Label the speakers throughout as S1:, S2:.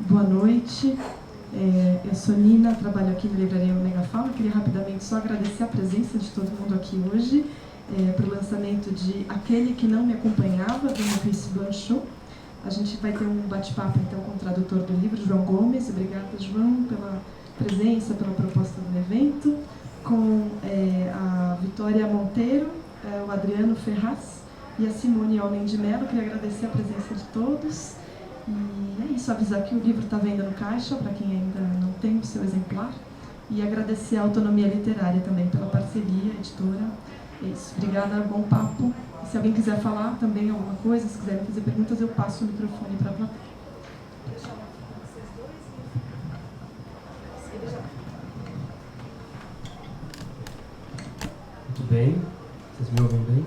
S1: Boa noite, eu sou Nina, trabalho aqui na Livraria Omega Fauna. Eu queria rapidamente só agradecer a presença de todo mundo aqui hoje para o lançamento de Aquele que Não Me Acompanhava, do Maurice Blanchot. A gente vai ter um bate-papo então com o tradutor do livro, João Gomes. Obrigada, João, pela presença, pela proposta do evento, com a Vitória Monteiro, o Adriano Ferraz e a Simone Homem de Mello. Queria agradecer a presença de todos. E é isso, avisar que o livro está à venda no caixa, para quem ainda não tem o seu exemplar. E agradecer a Autonomia Literária também pela parceria, editora. É isso, obrigada, bom papo. E se alguém quiser falar também alguma coisa, se quiserem fazer perguntas, eu passo o microfone para a plateia.
S2: Muito bem, vocês me ouvem bem?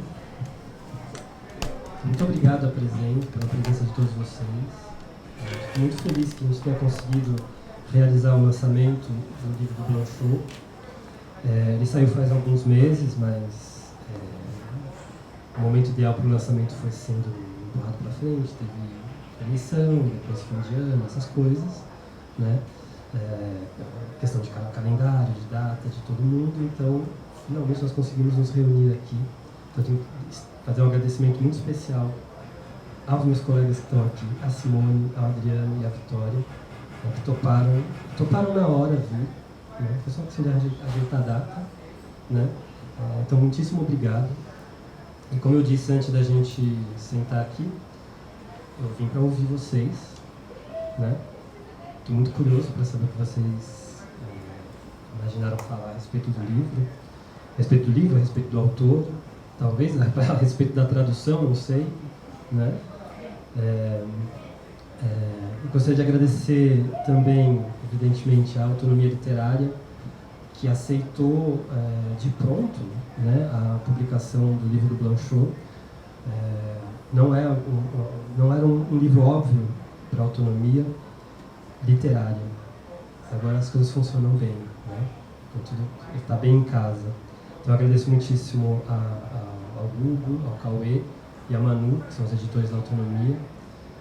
S2: Muito obrigado pela presença de todos vocês. Fico muito feliz que a gente tenha conseguido realizar o lançamento do livro do Blanchot. Ele saiu faz alguns meses, mas o momento ideal para o lançamento foi sendo empurrado para frente. Teve eleição, depois fim de ano, essas coisas, né? Questão de calendário, de data, de todo mundo. Então, finalmente nós conseguimos nos reunir aqui. Então, eu tenho que fazer um agradecimento muito especial aos meus colegas que estão aqui, a Simone, ao Adriano e a Vitória, que toparam na hora vir, né? Foi só questão de ajeitar a data, né? Então, muitíssimo obrigado. E como eu disse antes da gente sentar aqui, eu vim para ouvir vocês, né? Estou muito curioso para saber o que vocês imaginaram falar a respeito do livro, a respeito do autor, talvez a respeito da tradução, não sei, né? Eu gostaria de agradecer também, evidentemente, a Autonomia Literária, que aceitou de pronto, né, a publicação do livro do Blanchot. Não era um livro óbvio para a Autonomia Literária. Agora as coisas funcionam bem, né? Então, tudo está bem em casa. Então eu agradeço muitíssimo ao Hugo, ao Cauê e a Manu, que são os editores da Autonomia.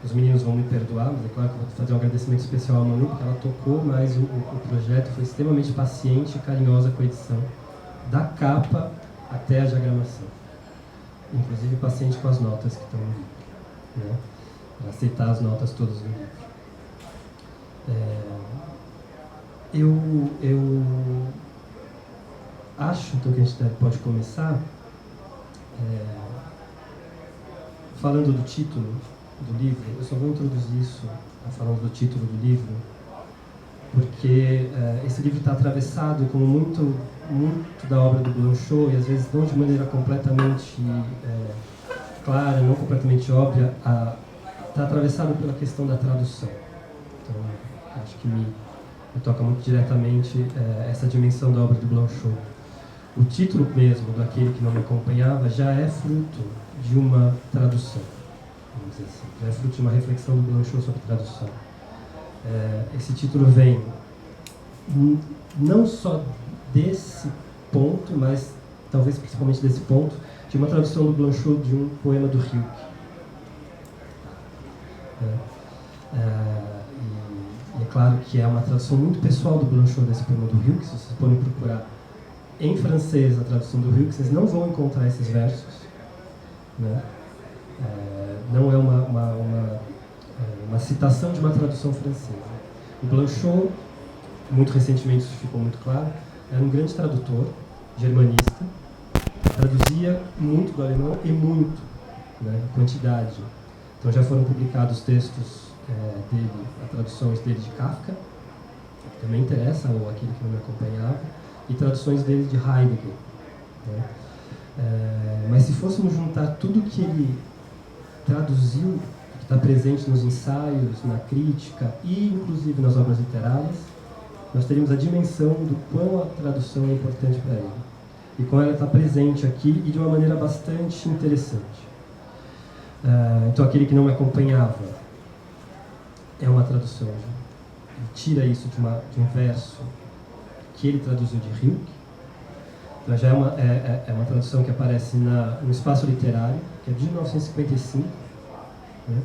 S2: Os meninos vão me perdoar, mas é claro que eu vou fazer um agradecimento especial à Manu, porque ela tocou, mas o projeto foi extremamente paciente e carinhosa com a edição, da capa até a diagramação. Inclusive paciente com as notas que estão no livro, né? Para aceitar as notas todas no livro. Eu acho então, que a gente pode começar falando do título do livro. Eu só vou introduzir isso falando do título do livro, porque esse livro está atravessado, como muito da obra do Blanchot, e às vezes não de maneira completamente clara, não completamente óbvia, está atravessado pela questão da tradução. Então, acho que me toca muito diretamente essa dimensão da obra do Blanchot. O título mesmo, daquele que não me acompanhava, já é fruto de uma tradução, vamos dizer assim. Já é fruto de uma reflexão do Blanchot sobre tradução. Esse título vem não só desse ponto, mas talvez principalmente desse ponto, de uma tradução do Blanchot de um poema do Rilke. E é claro que é uma tradução muito pessoal do Blanchot desse poema do Rilke. Se vocês podem procurar em francês a tradução do Rilke, vocês não vão encontrar esses versos, né? Não é uma citação de uma tradução francesa. O Blanchot, muito recentemente isso ficou muito claro, era um grande tradutor, germanista, traduzia muito do alemão e muito, né, quantidade. Então já foram publicados textos dele, traduções dele de Kafka, que também interessa, ou aquele que não me acompanhava, e traduções dele de Heidegger, né? Mas se fôssemos juntar tudo que ele traduziu, que está presente nos ensaios, na crítica e inclusive nas obras literárias, nós teríamos a dimensão do quão a tradução é importante para ele e como ela está presente aqui e de uma maneira bastante interessante. Então, aquele que não me acompanhava é uma tradução, ele tira isso de um verso que ele traduziu de Rilke. Então já é uma tradução que aparece no Espaço Literário, que é de 1955, né?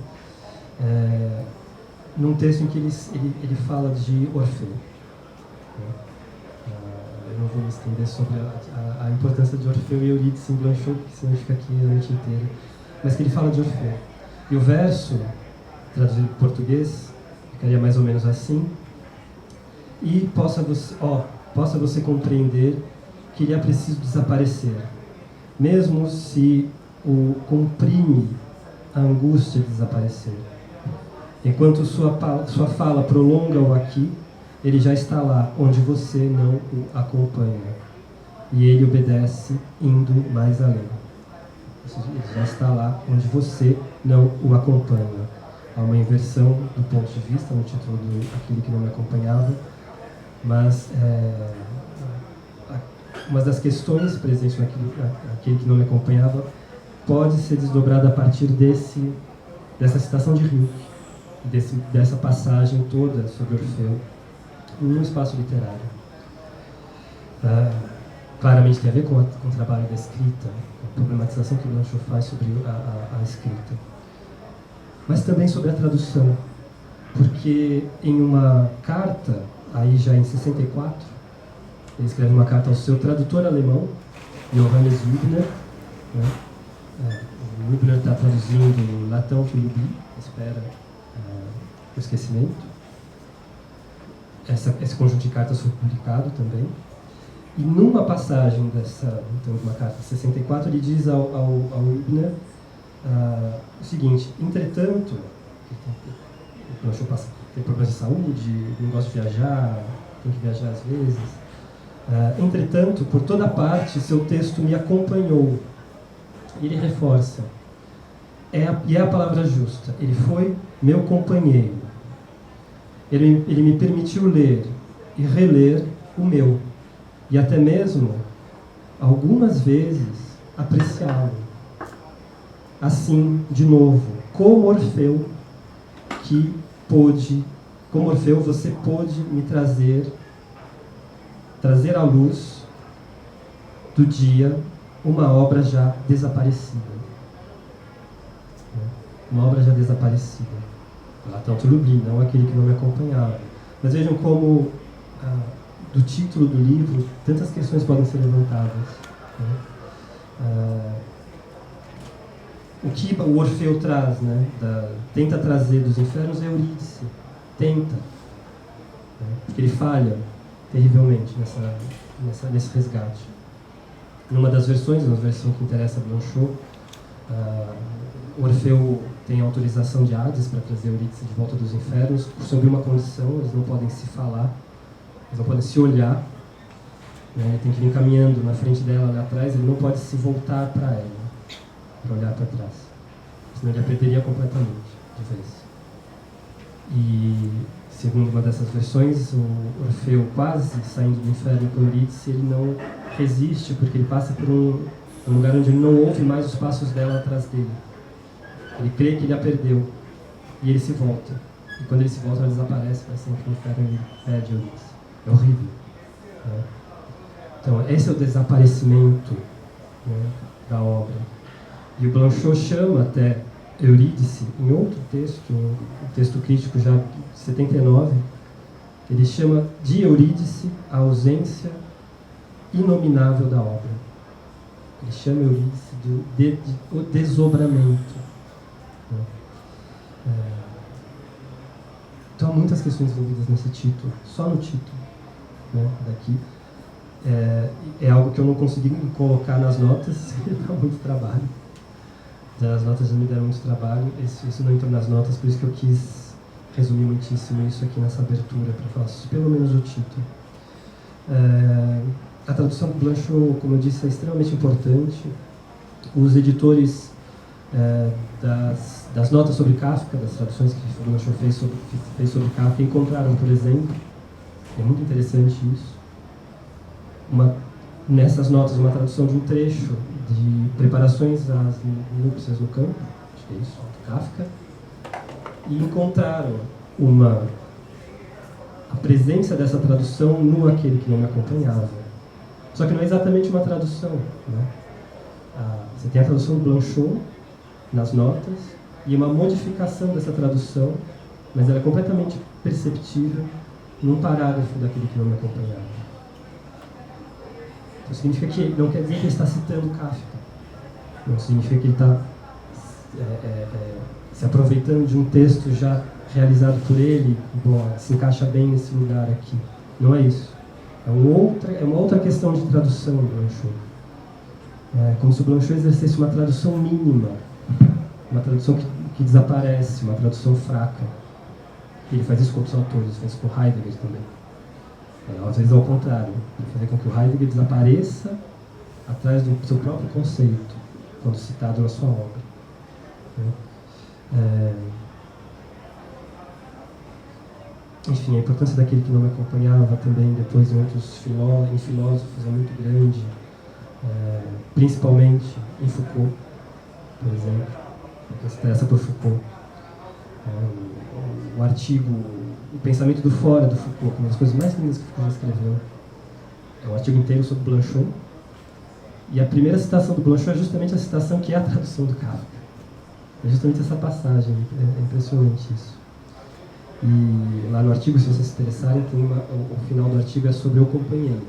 S2: num texto em que ele fala de Orfeu. Eu não vou me estender sobre a importância de Orfeu e Eurídice em Blanchot, porque senão fica aqui a noite inteira. Mas que ele fala de Orfeu. E o verso, traduzido para português, ficaria mais ou menos assim: e possa você compreender que lhe é preciso desaparecer, mesmo se o comprime a angústia de desaparecer. Enquanto sua fala prolonga o aqui, ele já está lá, onde você não o acompanha. E ele obedece, indo mais além. Ou seja, ele já está lá, onde você não o acompanha. Há uma inversão do ponto de vista no título do Aquele que não me acompanhava, mas uma das questões presentes naquele que não me acompanhava pode ser desdobrada a partir dessa citação de Rilke, dessa passagem toda sobre Orfeu, num espaço literário. Claramente tem a ver com o trabalho da escrita, a problematização que Blanchot faz sobre a escrita. Mas também sobre a tradução, porque em uma carta, aí já em 64, ele escreve uma carta ao seu tradutor alemão, Johannes Hübner, né? O Hübner está traduzindo Latão que l'oubli, espera o esquecimento. Esse conjunto de cartas foi publicado também. E numa passagem então, de uma carta de 64, ele diz ao Hübner o seguinte: entretanto, tem problemas de saúde, não gosta de viajar, tem que viajar às vezes. Entretanto, por toda parte, seu texto me acompanhou. Ele reforça. E é a palavra justa. Ele foi meu companheiro. Ele me permitiu ler e reler o meu. E até mesmo, algumas vezes, apreciá-lo. Assim, de novo, como Orfeu, você pôde me trazer à luz do dia uma obra já desaparecida. Uma obra já desaparecida. Latão que l'oubli, não aquele que não me acompanhava. Mas vejam como, do título do livro, tantas questões podem ser levantadas. O que o Orfeu traz, né, tenta trazer dos infernos é Eurídice. Porque ele falha terrivelmente nesse resgate. Numa das versões, uma versão que interessa a Blanchot, Orfeu tem autorização de Hades para trazer Eurídice de volta dos infernos, sob uma condição: eles não podem se falar, eles não podem se olhar, né? Ele tem que vir caminhando na frente dela, lá atrás, ele não pode se voltar para ela, para olhar para trás, senão ele a perderia completamente, de vez. E, segundo uma dessas versões, o Orfeu, quase saindo do inferno com Eurídice, ele não resiste, porque ele passa por um lugar onde ele não ouve mais os passos dela atrás dele. Ele crê que ele a perdeu, e ele se volta. E quando ele se volta, ela desaparece para sempre no inferno, ele perde Eurídice. É horrível. Né? Então, esse é o desaparecimento, né, da obra. E o Blanchot chama até Eurídice, em outro texto, um texto crítico já de 79, ele chama de Eurídice a ausência inominável da obra. Ele chama Eurídice do desobramento. Então há muitas questões envolvidas nesse título, só no título, né, daqui. É algo que eu não consegui colocar nas notas, dá muito trabalho. As notas já me deram muito trabalho, isso não entrou nas notas, por isso que eu quis resumir muitíssimo isso aqui nessa abertura, para falar pelo menos o título. A tradução do Blanchot, como eu disse, é extremamente importante. Os editores das notas sobre Kafka, das traduções que o Blanchot fez sobre Kafka, encontraram, por exemplo, é muito interessante isso, nessas notas, uma tradução de um trecho de Preparações às Núpcias no Campo, acho que é isso, de Kafka, e encontraram a presença dessa tradução no Aquele que não me acompanhava. Só que não é exatamente uma tradução, né? Você tem a tradução do Blanchot nas notas e uma modificação dessa tradução mas ela é completamente perceptível num parágrafo daquele que não me acompanhava. Então significa que, não quer dizer que ele está citando Kafka, não significa que ele está se aproveitando de um texto já realizado por ele, bom, se encaixa bem nesse lugar aqui. Não é isso. É uma outra questão de tradução do Blanchot. É como se o Blanchot exercesse uma tradução mínima, uma tradução que desaparece, uma tradução fraca. Ele faz isso com outros autores, faz isso com Heidegger também. Às vezes ao contrário, para fazer com que o Heidegger desapareça atrás do seu próprio conceito, quando citado na sua obra. Enfim, a importância daquele que não me acompanhava também depois em outros filósofos é muito grande, principalmente em Foucault, por exemplo, que se interessa por Foucault. O artigo O Pensamento do Fora, do Foucault, que é uma das coisas mais lindas que Foucault já escreveu. É um artigo inteiro sobre Blanchot, e a primeira citação do Blanchot é justamente a citação que é a tradução do Kafka. É justamente essa passagem, é impressionante isso. E lá no artigo, se vocês se interessarem, o final do artigo é sobre o companheiro.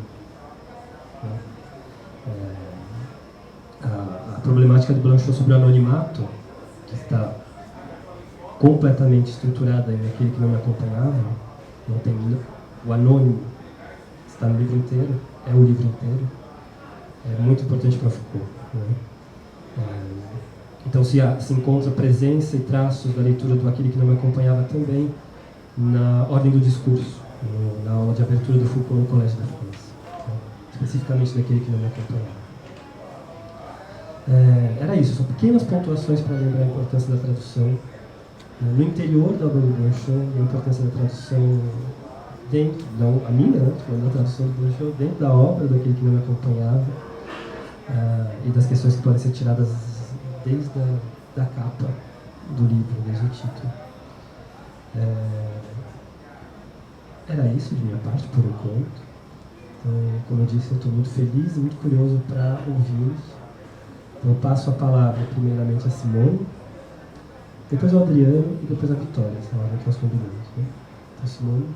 S2: A problemática do Blanchot sobre o anonimato, que está completamente estruturada naquele que não me acompanhava, não tem o anônimo, está no livro inteiro, é o livro inteiro, é muito importante para Foucault. Então se encontra presença e traços da leitura do Aquele que não me acompanhava também na ordem do discurso, na aula de abertura do Foucault no Colégio da França, especificamente daquele que não me acompanhava. Era isso, são pequenas pontuações para lembrar a importância da tradução no interior da obra do Blanchot e a importância da tradução dentro, não a minha, né, da tradução do Blanchot dentro da obra daquele que não me acompanhava, e das questões que podem ser tiradas desde da capa do livro, desde o título. Era isso de minha parte, por enquanto. Então, como eu disse, eu estou muito feliz e muito curioso para ouvi-los. Então, eu passo a palavra primeiramente a Simone, depois ao Adriano e depois a Vitória, essa ordem que nós combinamos. Né? Então, Simone.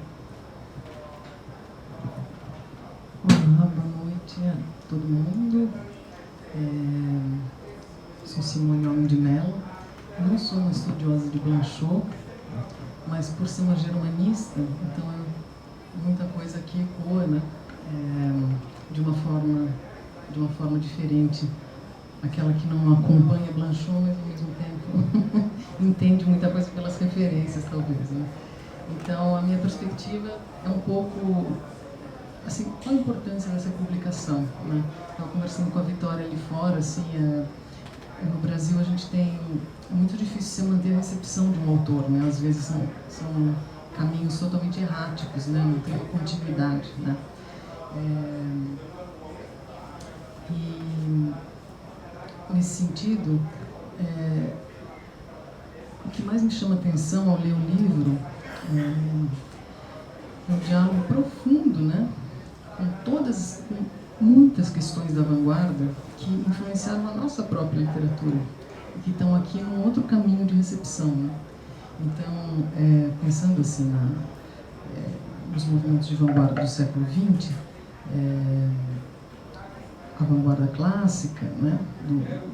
S3: Olá, boa noite a todo mundo. Sou Simone Homem de Mello. Não sou uma estudiosa de Blanchot, mas por ser uma germanista, então muita coisa aqui ecoa, né? De uma forma diferente. Aquela que não acompanha Blanchot, mas ao mesmo tempo entende muita coisa pelas referências, talvez. Né? Então, a minha perspectiva é um pouco, assim, qual a importância dessa publicação? Né? Estava conversando com a Vitória ali fora, assim, no Brasil a gente tem, é muito difícil você manter a recepção de um autor, né? Às vezes são caminhos totalmente erráticos, né? Não tem uma continuidade, né? E nesse sentido, o que mais me chama atenção ao ler o livro é um diálogo profundo, né? Com muitas questões da vanguarda que influenciaram a nossa própria literatura e que estão aqui num outro caminho de recepção, né? Então, pensando assim nos movimentos de vanguarda do século XX, a vanguarda clássica, né,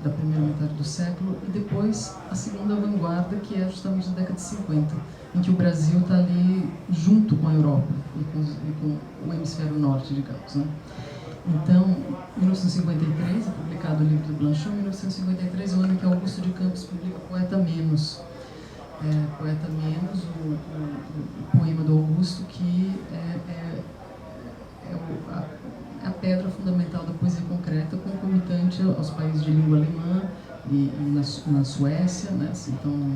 S3: da primeira metade do século, e depois a segunda vanguarda, que é justamente da década de 50, em que o Brasil está ali junto com a Europa e com o hemisfério norte, digamos. Né? Então, em 1953 é publicado o livro do Blanchot, em 1953 é o ano que Augusto de Campos publica Poeta Menos. Poeta Menos, o poema do Augusto, que é a pedra fundamental da poesia concreta, concomitante aos países de língua alemã e na Suécia, né? Então,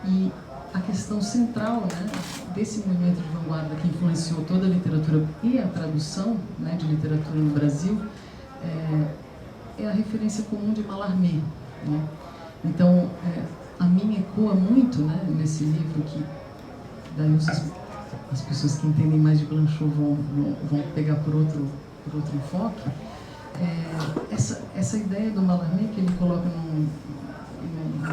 S3: e a questão central, né, desse movimento de vanguarda que influenciou toda a literatura e a tradução, né, de literatura no Brasil é a referência comum de Mallarmé, né? Então, a mim ecoa muito, né, nesse livro que daí as pessoas que entendem mais de Blanchot vão pegar por outro enfoque, essa ideia do Mallarmé que ele coloca num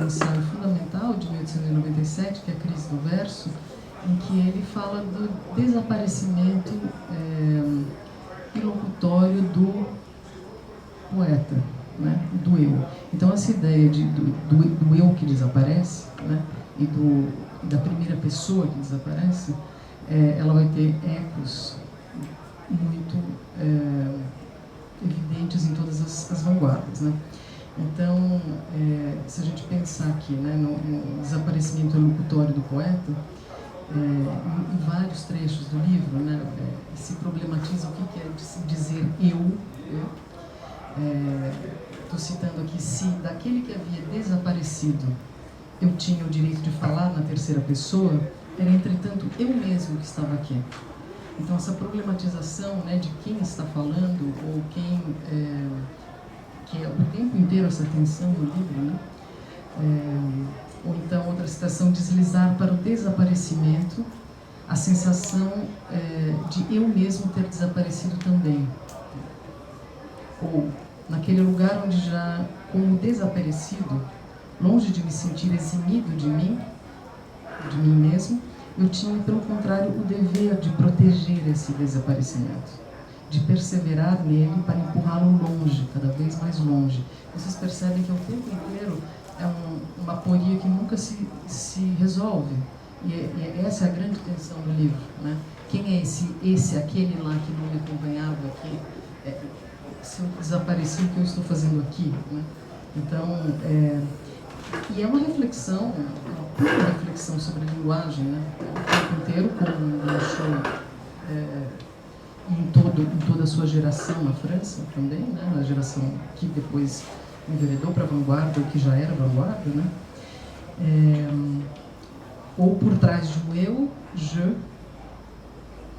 S3: ensaio fundamental de 1850, 1997, que é a Crise do Verso, em que ele fala do desaparecimento ilocutório do poeta, né, do eu. Então essa ideia do eu que desaparece, né, e da primeira pessoa que desaparece, ela vai ter ecos muito evidentes em todas as vanguardas, né? Então, se a gente pensar aqui, né, no desaparecimento locutório do poeta, em vários trechos do livro, né, se problematiza o que é dizer eu. Estou citando aqui: se daquele que havia desaparecido eu tinha o direito de falar na terceira pessoa, era entretanto eu mesmo que estava aqui. Então essa problematização, né, de quem está falando, ou quem que é o tempo inteiro essa tensão no livro, né? Ou então outra citação: deslizar para o desaparecimento a sensação de eu mesmo ter desaparecido também. Ou naquele lugar onde já, como desaparecido, longe de me sentir eximido de mim mesmo, eu tinha, pelo contrário, o dever de proteger esse desaparecimento, de perseverar nele para empurrá-lo longe, cada vez mais longe. Vocês percebem que o tempo inteiro é uma aporia que nunca se resolve. E essa é a grande tensão do livro, né? Quem é aquele lá que não me acompanhava aqui? Se eu desapareci, o que eu estou fazendo aqui, né? Então, e é uma reflexão, uma pura reflexão sobre a linguagem, né? O tempo inteiro, como Blanchot, em toda a sua geração na França também, né? Na geração que depois enveredou para a vanguarda, ou que já era vanguarda, né? Ou por trás de um eu, je,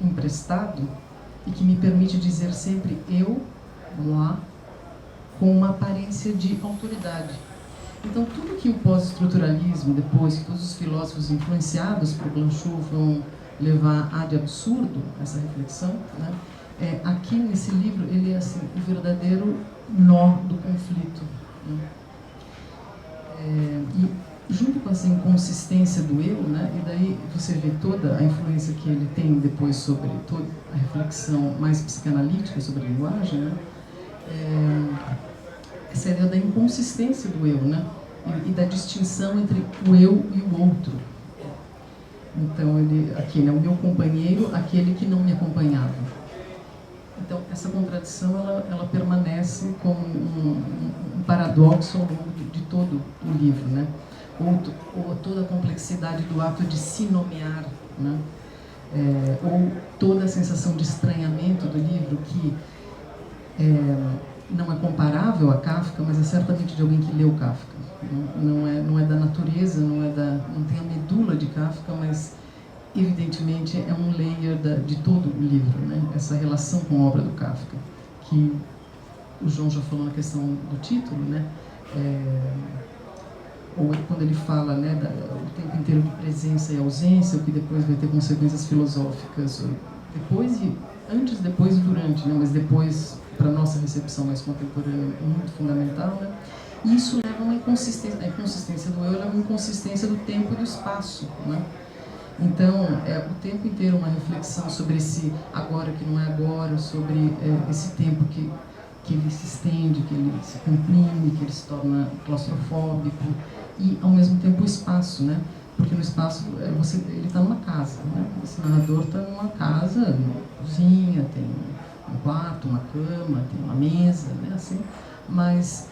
S3: emprestado, e que me permite dizer sempre eu, moi, com uma aparência de autoridade. Então, tudo que o pós-estruturalismo, depois que todos os filósofos influenciados por Blanchot vão levar ad absurdo essa reflexão, né? Aqui nesse livro ele é assim, o verdadeiro nó do conflito, né? E junto com essa inconsistência do eu, né? E daí você vê toda a influência que ele tem depois sobre toda a reflexão mais psicanalítica sobre a linguagem, né? Essa ideia da inconsistência do eu, né? E da distinção entre o eu e o outro. Então, aqui, né, o meu companheiro, aquele que não me acompanhava. Então, essa contradição, ela permanece como um paradoxo ao longo de todo o livro, né? Ou toda a complexidade do ato de se nomear, né? Ou toda a sensação de estranhamento do livro, que não é comparável a Kafka, mas é certamente de alguém que leu Kafka. Não é da natureza, não tem a medula de Kafka, mas evidentemente é um layer de todo o livro, né? Essa relação com a obra do Kafka, que o João já falou na questão do título, né? Ou quando ele fala, né, o tempo inteiro de presença e ausência, o que depois vai ter consequências filosóficas antes, depois e durante, né? Mas depois, para a nossa recepção mais contemporânea, muito fundamental, né? E isso leva a uma inconsistência. A inconsistência do eu leva a uma inconsistência do tempo e do espaço, né? Então, o tempo inteiro uma reflexão sobre esse agora que não é agora, sobre esse tempo que ele se estende, que ele se comprime, que ele se torna claustrofóbico, e, ao mesmo tempo, o espaço, né? Porque no espaço, ele está numa casa, né? Esse narrador está numa casa, uma cozinha, tem um quarto, uma cama, tem uma mesa, né? Assim, mas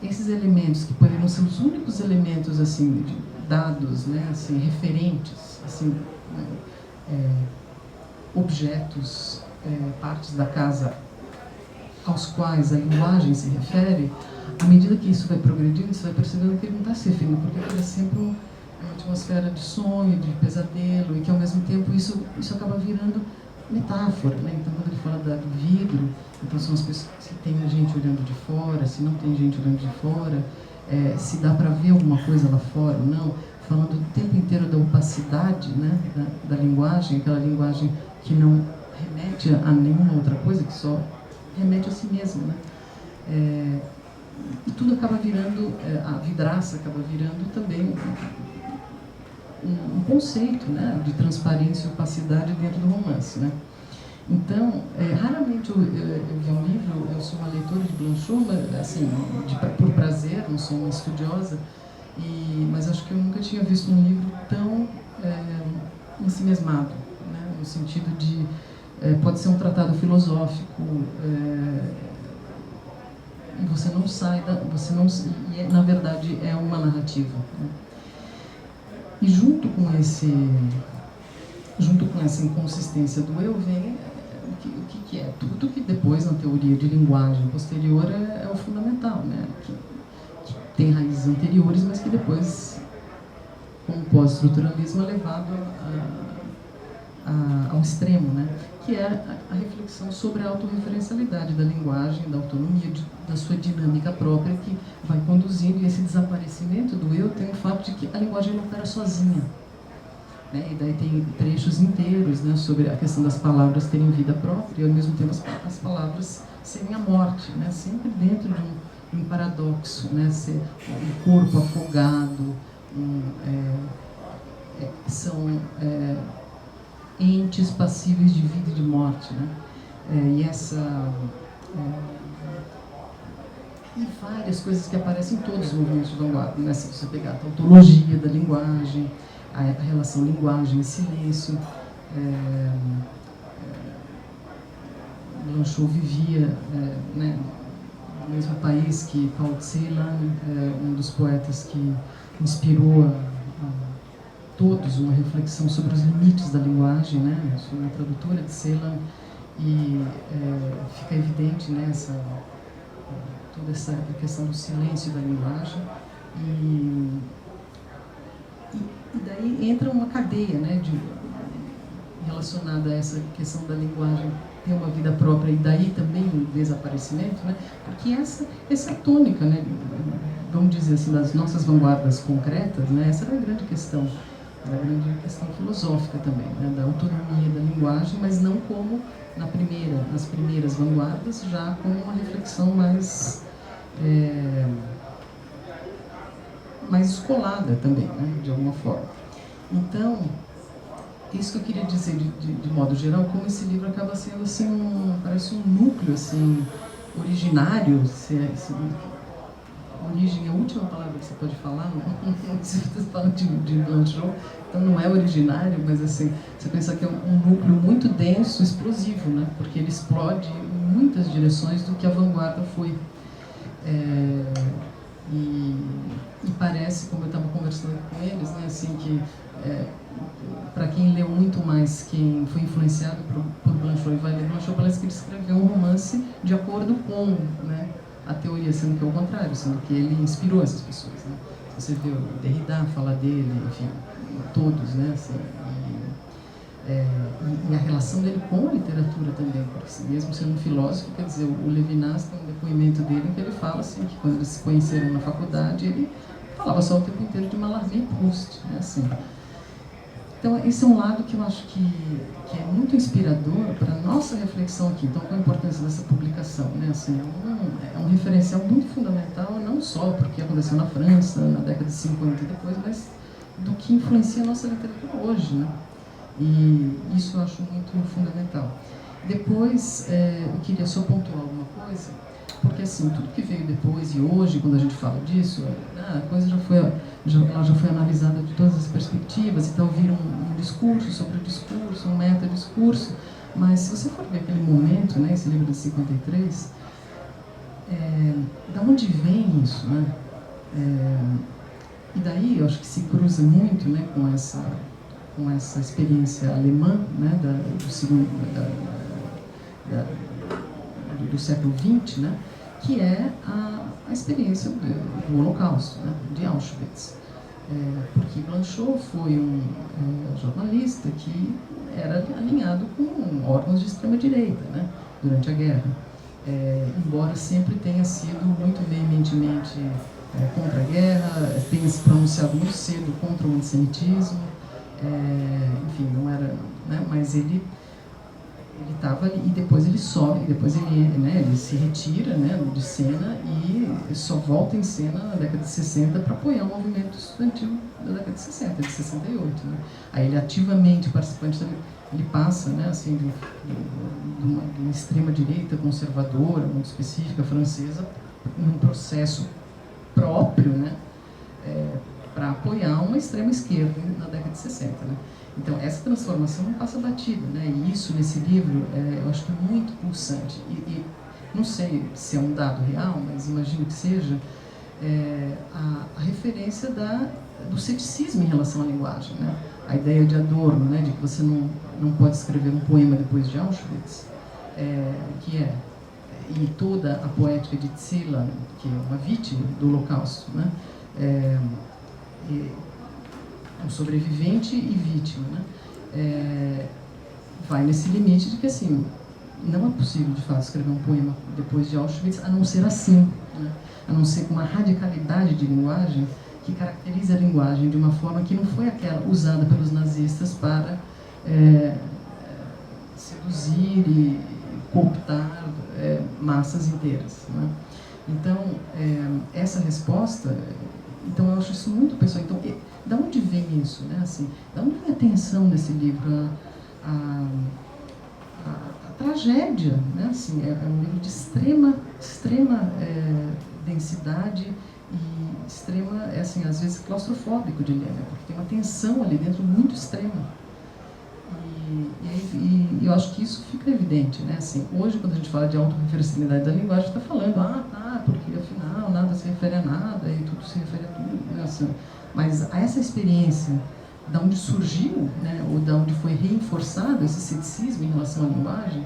S3: esses elementos que poderiam ser os únicos elementos assim dados, né, assim, referentes, assim, objetos, partes da casa aos quais a linguagem se refere, à medida que isso vai progredindo, você vai percebendo que ele não está se referindo, porque ele é sempre uma atmosfera de sonho, de pesadelo, e que ao mesmo tempo isso acaba virando metáfora, né? Então, quando ele fala do vidro, então são as pessoas, se tem gente olhando de fora, se não tem gente olhando de fora, se dá para ver alguma coisa lá fora ou não, falando o tempo inteiro da opacidade, né, da linguagem, aquela linguagem que não remete a nenhuma outra coisa, que só remete a si mesmo, né? e tudo acaba virando, a vidraça acaba virando também um conceito, né, de transparência e opacidade dentro do romance, né? Então, raramente eu vi um livro, eu sou uma leitora de Blanchot, mas, assim, por prazer, não sou uma estudiosa, mas acho que eu nunca tinha visto um livro tão ensimesmado, né, no sentido de, pode ser um tratado filosófico, e você não sai, na verdade é uma narrativa, né? E junto com essa inconsistência do eu vem o que é tudo que depois na teoria de linguagem posterior é o fundamental, né? Que tem raízes anteriores, mas que depois, com o pós-estruturalismo, é levado ao extremo, né? Que é a reflexão sobre a autorreferencialidade da linguagem, da autonomia, da sua dinâmica própria, que vai conduzindo, e esse desaparecimento do eu tem o fato de que a linguagem não opera sozinha, né? E daí tem trechos inteiros, né, sobre a questão das palavras terem vida própria e, ao mesmo tempo, as palavras serem a morte, né? Sempre dentro de um paradoxo, né? Ser um corpo afogado, são entes passíveis de vida e de morte, né? E várias coisas que aparecem em todos os movimentos de vanguarda, né? Se você pegar a tautologia da linguagem, a relação linguagem e silêncio. Blanchot vivia, né, no mesmo país que Paul Celan, um dos poetas que inspirou a todos uma reflexão sobre os limites da linguagem, né? Eu sou uma tradutora de Celan e fica evidente, né, toda essa questão do silêncio da linguagem e daí entra uma cadeia, né, relacionada a essa questão da linguagem ter uma vida própria e daí também o desaparecimento, né? Porque essa é a tônica, né? Vamos dizer assim, das nossas vanguardas concretas, né? Essa era a grande questão. Era a grande questão filosófica também, né? Da autonomia da linguagem, mas não como nas primeiras vanguardas, já como uma reflexão mais escolada também, né? De alguma forma. Então, isso que eu queria dizer de modo geral, como esse livro acaba sendo assim, parece um núcleo assim, originário, origem é a última palavra que você pode falar, não? Você fala de Blanchot, então não é originário, mas assim, você pensa que é um núcleo muito denso, explosivo, né? Porque ele explode em muitas direções do que a vanguarda foi. E parece, como eu estava conversando com eles, né, assim, que para quem leu muito mais, quem foi influenciado por Blanchot e vai ler Blanchot, parece que ele escreveu um romance de acordo com, né, a teoria, sendo que é o contrário, sendo que ele inspirou essas pessoas, né? Você vê o Derrida falar dele, enfim, todos, né, assim, e a relação dele com a literatura também, porque mesmo sendo um filósofo, quer dizer, o Levinas tem um depoimento dele em que ele fala assim, que quando eles se conheceram na faculdade, ele falava só o tempo inteiro de Mallarmé e Proust, né, assim. Então, esse é um lado que eu acho que é muito inspirador para a nossa reflexão aqui. Então, qual a importância dessa publicação, né? Assim, é um referencial muito fundamental, não só porque aconteceu na França, na década de 50 e depois, mas do que influencia a nossa literatura hoje, né? E isso eu acho muito fundamental. Depois, eu queria só pontuar alguma coisa, porque assim, tudo que veio depois e hoje, quando a gente fala disso, a coisa ela já foi analisada de todas as perspectivas, então vira um discurso sobre o discurso, um meta-discurso, mas se você for ver aquele momento, né, esse livro de 53, da onde vem isso, né? E daí eu acho que se cruza muito, né, com essa experiência alemã, né, do século XX, né, que é a experiência do Holocausto, né, de Auschwitz. Porque Blanchot foi um jornalista que era alinhado com órgãos de extrema-direita, né, durante a guerra. Embora sempre tenha sido muito veementemente contra a guerra, tenha se pronunciado muito cedo contra o antissemitismo, enfim, não era, né, mas ele ele estava ali, e depois ele sobe, depois ele se retira, né, de cena e só volta em cena na década de 60 para apoiar o movimento estudantil da década de 60, de 68. Né? Aí ele ativamente participante, ele passa, né, assim, de uma extrema-direita conservadora, muito específica, francesa, num processo próprio, né, para apoiar uma extrema-esquerda na década de 60. Né? Então, essa transformação não passa batida, né? E isso, nesse livro, eu acho que é muito pulsante. E não sei se é um dado real, mas imagino que seja a referência do ceticismo em relação à linguagem, né? A ideia de Adorno, né? De que você não pode escrever um poema depois de Auschwitz, e toda a poética de Celan, que é uma vítima do Holocausto, né? Um sobrevivente e vítima, né? Vai nesse limite de que, assim, não é possível, de fato, escrever um poema depois de Auschwitz, a não ser assim, né? A não ser com uma radicalidade de linguagem que caracteriza a linguagem de uma forma que não foi aquela usada pelos nazistas para seduzir e cooptar massas inteiras, né? Então, essa resposta, então eu acho isso muito pessoal. Então, da onde vem isso, né? Assim, da onde vem a tensão nesse livro, a tragédia, né? Assim, é um livro de extrema densidade e extrema, assim, às vezes claustrofóbico de ler, né? Porque tem uma tensão ali dentro muito extrema. E eu acho que isso fica evidente, né? Assim, hoje, quando a gente fala de autorreferencialidade da linguagem, está falando, porque afinal nada se refere a nada e tudo se refere a tudo, né? Assim, mas essa experiência da onde surgiu, né, ou da onde foi reforçado esse ceticismo em relação à linguagem,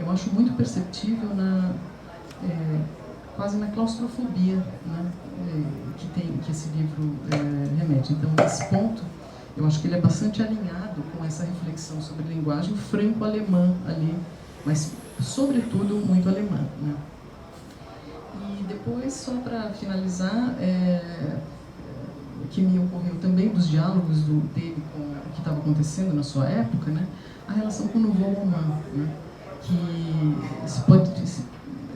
S3: eu acho muito perceptível quase na claustrofobia, né, que esse livro remete. Então, nesse ponto, eu acho que ele é bastante alinhado com essa reflexão sobre linguagem franco-alemã ali, mas, sobretudo, muito alemã, né? E depois, só para finalizar, que me ocorreu também dos diálogos dele com o que estava acontecendo na sua época, né? A relação com o Nouveau Roman, né? Que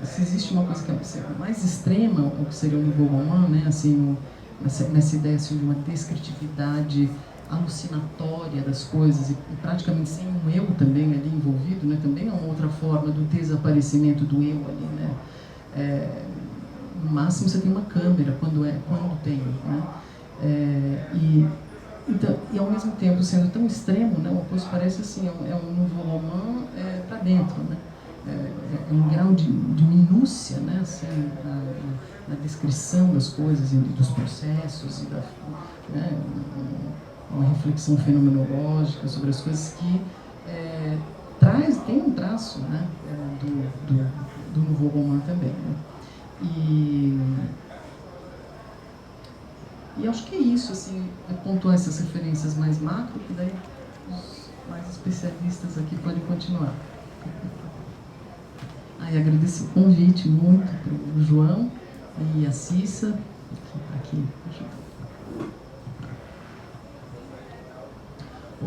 S3: se existe uma coisa que é mais extrema, o que seria o Nouveau Roman, né? Assim, nessa ideia assim, de uma descritividade alucinatória das coisas e praticamente sem um eu também ali envolvido, né? Também é uma outra forma do desaparecimento do eu ali, né? No máximo você tem uma câmera quando tem, né? E ao mesmo tempo sendo tão extremo, né, uma coisa parece assim, é um Nouveau Roman para dentro, né? É um grau de minúcia, né, assim, na descrição das coisas e dos processos, né, uma reflexão fenomenológica sobre as coisas que tem um traço, né, do Nouveau Roman também, né? E acho que é isso, assim, pontuar essas referências mais macro, que daí os mais especialistas aqui podem continuar. E agradeço o convite muito para o João e a Cissa, aqui.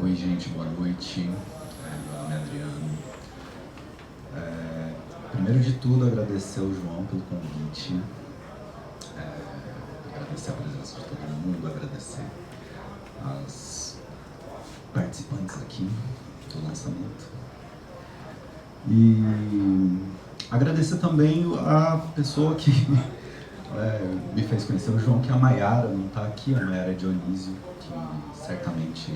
S4: Oi, gente, boa noite. Meu nome é Adriano. Primeiro de tudo, agradecer ao João pelo convite. Agradecer a presença de todo mundo, agradecer as participantes aqui do lançamento. E agradecer também a pessoa que me fez conhecer o João, que é a Maiara, não está aqui, a Maiara Dionísio, que certamente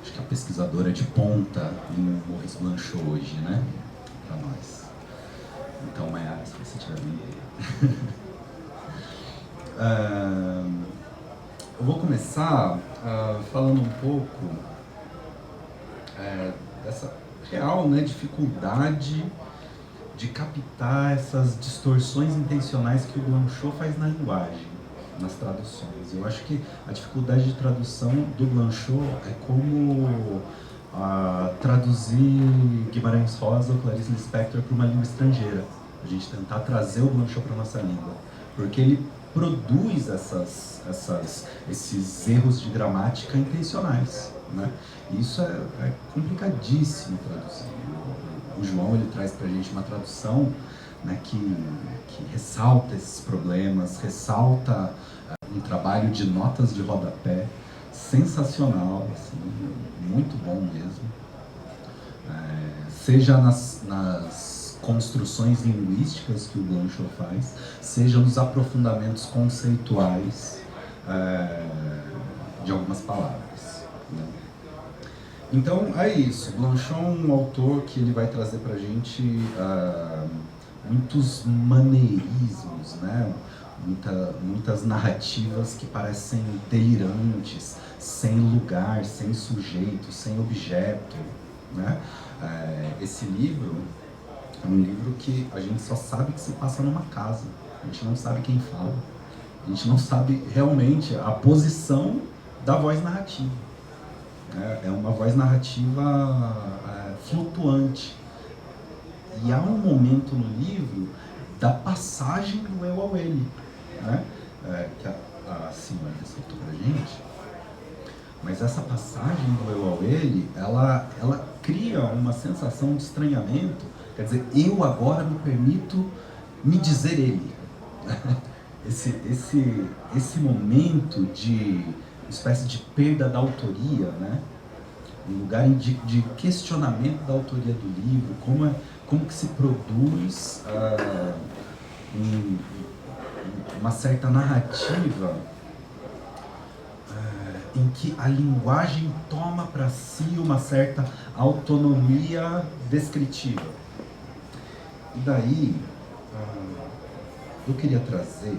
S4: acho que é a pesquisadora de ponta em Maurice Blanchot hoje, né? Para nós. Então, Maiara, se você estiver vendo. Eu vou começar falando um pouco dessa real, né, dificuldade de captar essas distorções intencionais que o Blanchot faz na linguagem, nas traduções. Eu acho que a dificuldade de tradução do Blanchot é como traduzir Guimarães Rosa ou Clarice Lispector para uma língua estrangeira. A gente tentar trazer o Blanchot para a nossa língua. Porque ele produz esses erros de gramática intencionais, né? Isso é complicadíssimo traduzir. O João, ele traz para a gente uma tradução, né, que ressalta esses problemas, ressalta um trabalho de notas de rodapé sensacional, assim, muito bom mesmo. Seja nas construções linguísticas que o Blanchot faz, seja nos aprofundamentos conceituais de algumas palavras, né? Então é isso. Blanchot é um autor que ele vai trazer para a gente muitos maneirismos, né? Muitas narrativas que parecem delirantes, sem lugar, sem sujeito, sem objeto, né? Esse livro é um livro que a gente só sabe que se passa numa casa. A gente não sabe quem fala. A gente não sabe realmente a posição da voz narrativa. É uma voz narrativa flutuante. E há um momento no livro da passagem do eu ao ele, né? Que a senhora ressaltou pra gente. Mas essa passagem do eu ao ele, ela cria uma sensação de estranhamento. Quer dizer, eu agora me permito me dizer ele. Esse momento de espécie de perda da autoria, né? Um lugar de questionamento da autoria do livro, como que se produz uma certa narrativa em que a linguagem toma para si uma certa autonomia descritiva. E daí, eu queria trazer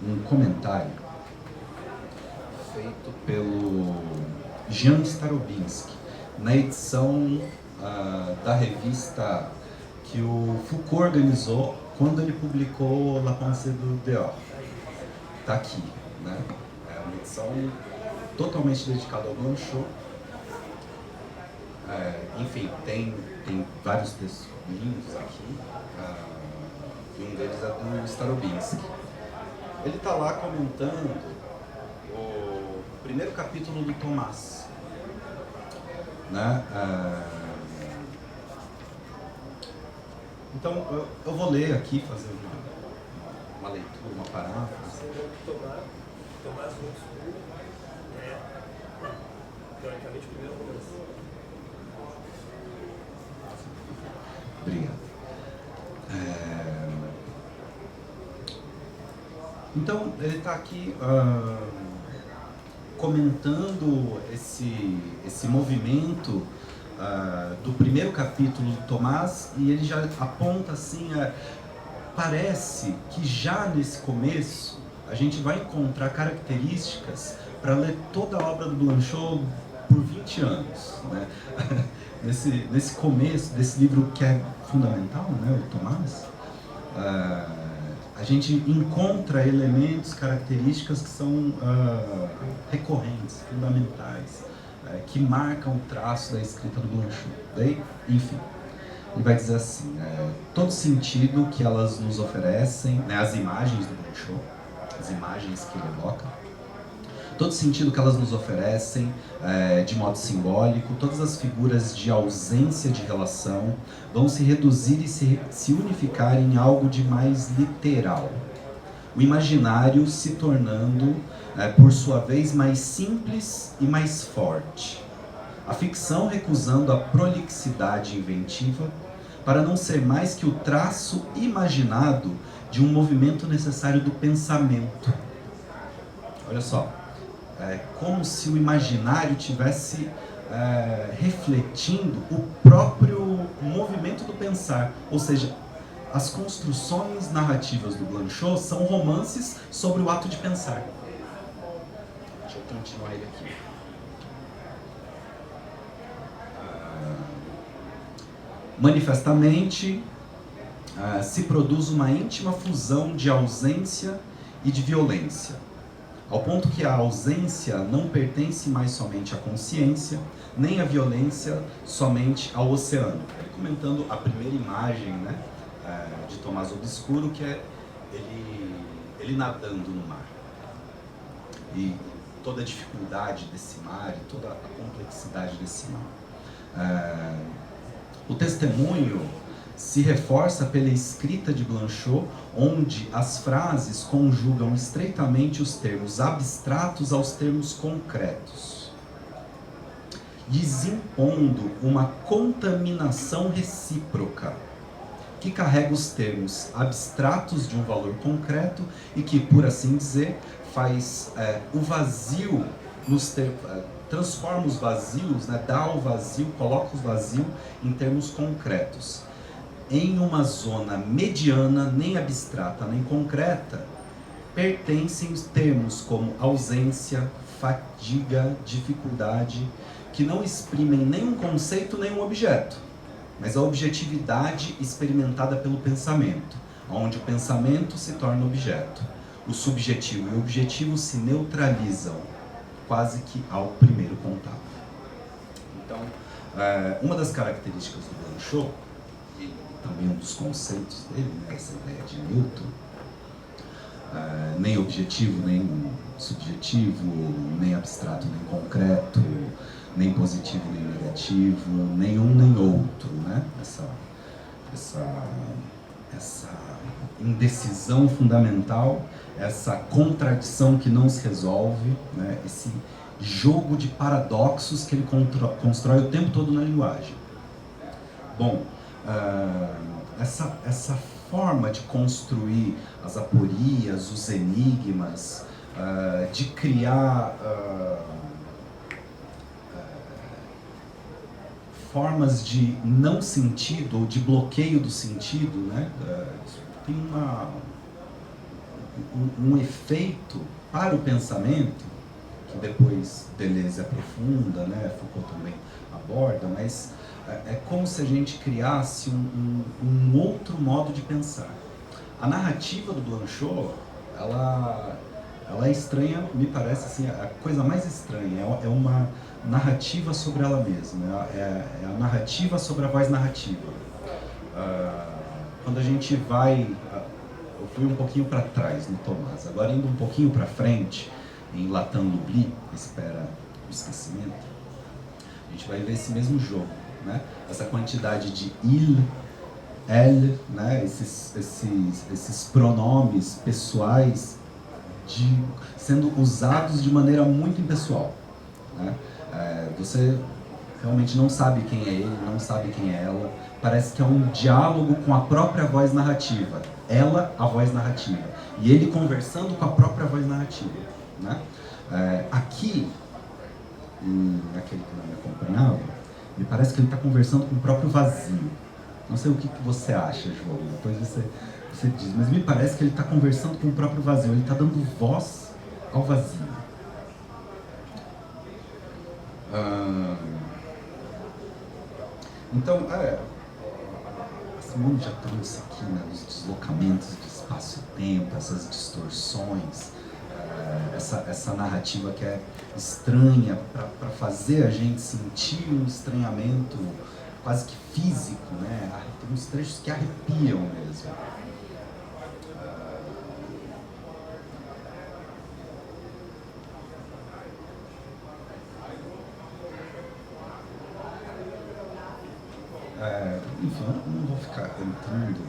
S4: um comentário feito pelo Jean Starobinski, na edição da revista que o Foucault organizou quando ele publicou La Pensée du dehors. Está aqui, né? É uma edição totalmente dedicada ao Blanchot. Enfim, tem vários textos lindos aqui, e um deles é do Starobinski. Ele está lá comentando o primeiro capítulo do Tomás, né? Então, eu vou ler aqui, fazer uma leitura, uma paráfrase.
S5: Tomás Montsou é, teoricamente, o primeiro romance.
S4: Obrigado. Então, ele está aqui comentando esse movimento do primeiro capítulo do Tomás, e ele já aponta assim, parece que já nesse começo a gente vai encontrar características para ler toda a obra do Blanchot por 20 anos, né? nesse começo desse livro que é fundamental, né, o Tomás, a gente encontra elementos, características que são recorrentes, fundamentais, que marcam o traço da escrita do Blanchot. Daí, enfim, ele vai dizer assim, todo sentido que elas nos oferecem, né, as imagens do Blanchot, as imagens que ele evoca, todo sentido que elas nos oferecem de modo simbólico, todas as figuras de ausência de relação vão se reduzir e se unificar em algo de mais literal. O imaginário se tornando, por sua vez, mais simples e mais forte. A ficção recusando a prolixidade inventiva para não ser mais que o traço imaginado de um movimento necessário do pensamento. Olha só. Como se o imaginário tivesse refletindo o próprio movimento do pensar. Ou seja, as construções narrativas do Blanchot são romances sobre o ato de pensar. Deixa eu continuar ele aqui. Manifestamente, se produz uma íntima fusão de ausência e de violência, ao ponto que a ausência não pertence mais somente à consciência, nem a violência somente ao oceano. Ele comentando a primeira imagem, né, de Tomás Obscuro, que é ele ele nadando no mar. E toda a dificuldade desse mar e toda a complexidade desse mar. O testemunho se reforça pela escrita de Blanchot, onde as frases conjugam estreitamente os termos abstratos aos termos concretos, lhes impondo uma contaminação recíproca, que carrega os termos abstratos de um valor concreto e que, por assim dizer, faz o vazio, transforma os vazios, né, dá ao vazio, coloca o vazio em termos concretos. Em uma zona mediana, nem abstrata nem concreta, pertencem os termos como ausência, fadiga, dificuldade, que não exprimem nenhum conceito, nenhum objeto, mas a objetividade experimentada pelo pensamento, onde o pensamento se torna objeto. O subjetivo e o objetivo se neutralizam, quase que ao primeiro contato. Então, uma das características do Blanchot, e também um dos conceitos dele, né, essa ideia de Newton, nem objetivo, nem subjetivo, nem abstrato, nem concreto, nem positivo, nem negativo, nenhum nem outro, né? Essa indecisão fundamental, essa contradição que não se resolve, né? Esse jogo de paradoxos que ele constrói o tempo todo na linguagem. Bom, essa forma de construir as aporias, os enigmas, de criar formas de não sentido ou de bloqueio do sentido, né? Tem um efeito para o pensamento, que depois Deleuze aprofunda, né? Foucault também aborda, mas é como se a gente criasse um outro modo de pensar. A narrativa do Blanchot, ela é estranha, me parece assim, a coisa mais estranha, é uma narrativa sobre ela mesma, é a narrativa sobre a voz narrativa. Quando a gente vai, eu fui um pouquinho para trás no Tomás, agora indo um pouquinho para frente, em Latin l'oubli, Espera o Esquecimento, a gente vai ver esse mesmo jogo, né? Essa quantidade de il, elle, né? esses pronomes pessoais sendo usados de maneira muito impessoal, né? Você realmente não sabe quem é ele, não sabe quem é ela. Parece que é um diálogo com a própria voz narrativa. Ela, a voz narrativa. E ele conversando com a própria voz narrativa, né? Aqui, aquele que não me acompanhava, me parece que ele está conversando com o próprio vazio. Não sei o que você acha, João. Depois você diz. Mas me parece que ele está conversando com o próprio vazio. Ele está dando voz ao vazio. Então, a Simone já trouxe aqui, né, os deslocamentos de espaço-tempo, essas distorções, essa narrativa que é estranha para fazer a gente sentir um estranhamento quase que físico, né? Tem uns trechos que arrepiam mesmo. Enfim, eu não vou ficar entrando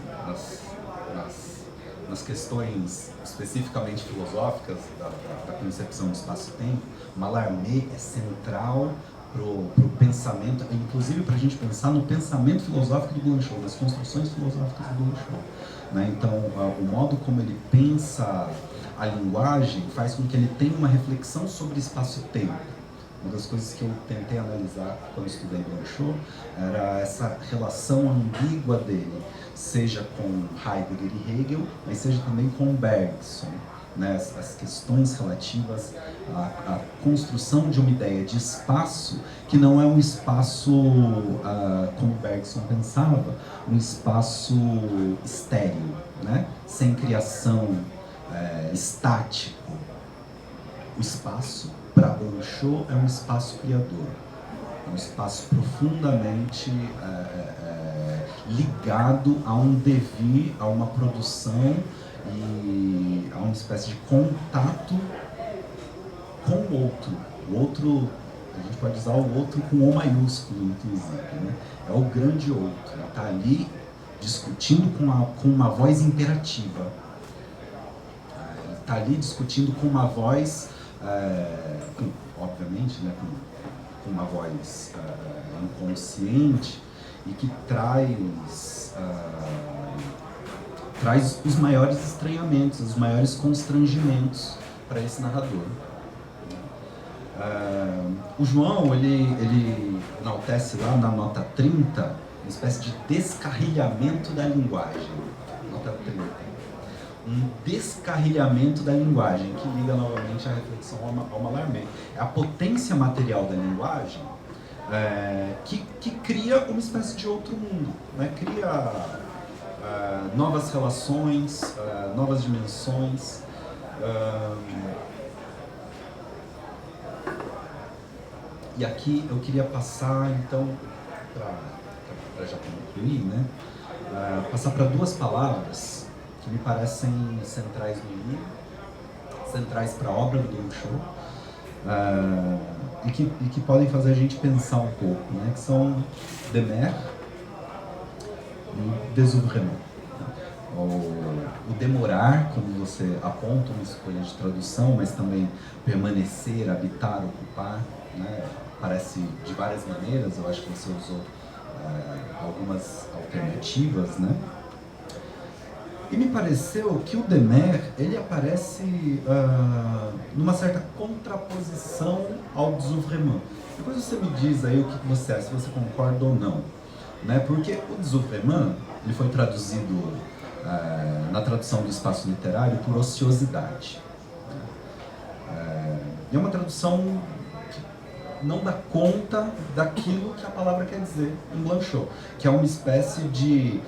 S4: nas questões especificamente filosóficas da concepção do espaço-tempo. Mallarmé é central para o pensamento, inclusive para a gente pensar no pensamento filosófico do Blanchot, nas construções filosóficas do Blanchot, né? Então, o modo como ele pensa a linguagem faz com que ele tenha uma reflexão sobre espaço-tempo. Uma das coisas que eu tentei analisar quando estudei Blanchot era essa relação ambígua dele, seja com Heidegger e Hegel, mas seja também com Bergson, né? As questões relativas à construção de uma ideia de espaço que não é um espaço, como Bergson pensava, um espaço estéril, né? Sem criação, estático. O espaço, para Blanchot, é um espaço criador, é um espaço profundamente ligado a um devir, a uma produção e há uma espécie de contato com o outro. O outro, a gente pode usar o outro com O maiúsculo, inclusive, né? É o grande outro, ele está ali discutindo com uma voz imperativa. Ele está ali discutindo com uma voz, obviamente, né, com uma voz inconsciente, e que traz os maiores estranhamentos, os maiores constrangimentos para esse narrador. O João, ele enaltece lá na nota 30 uma espécie de descarrilhamento da linguagem. Nota 30. Um descarrilhamento da linguagem, que liga novamente a reflexão ao Mallarmé. É a potência material da linguagem que cria uma espécie de outro mundo, né? Cria novas relações, novas dimensões. E aqui eu queria passar, então, para já concluir, né? Passar para duas palavras que me parecem centrais no livro, centrais para a obra do Don Quixote, e que podem fazer a gente pensar um pouco, né? Que são demer e désouvrement. O demorar, como você aponta, uma escolha de tradução, mas também permanecer, habitar, ocupar, né? Parece de várias maneiras, eu acho que você usou algumas alternativas, né? E me pareceu que o demer, ele aparece numa certa contraposição ao désouvrement. Depois você me diz aí o que você acha, se você concorda ou não, né? Porque o désouvrement, ele foi traduzido na tradução do espaço literário por ociosidade. E é uma tradução que não dá conta daquilo que a palavra quer dizer em Blanchot, que é uma espécie de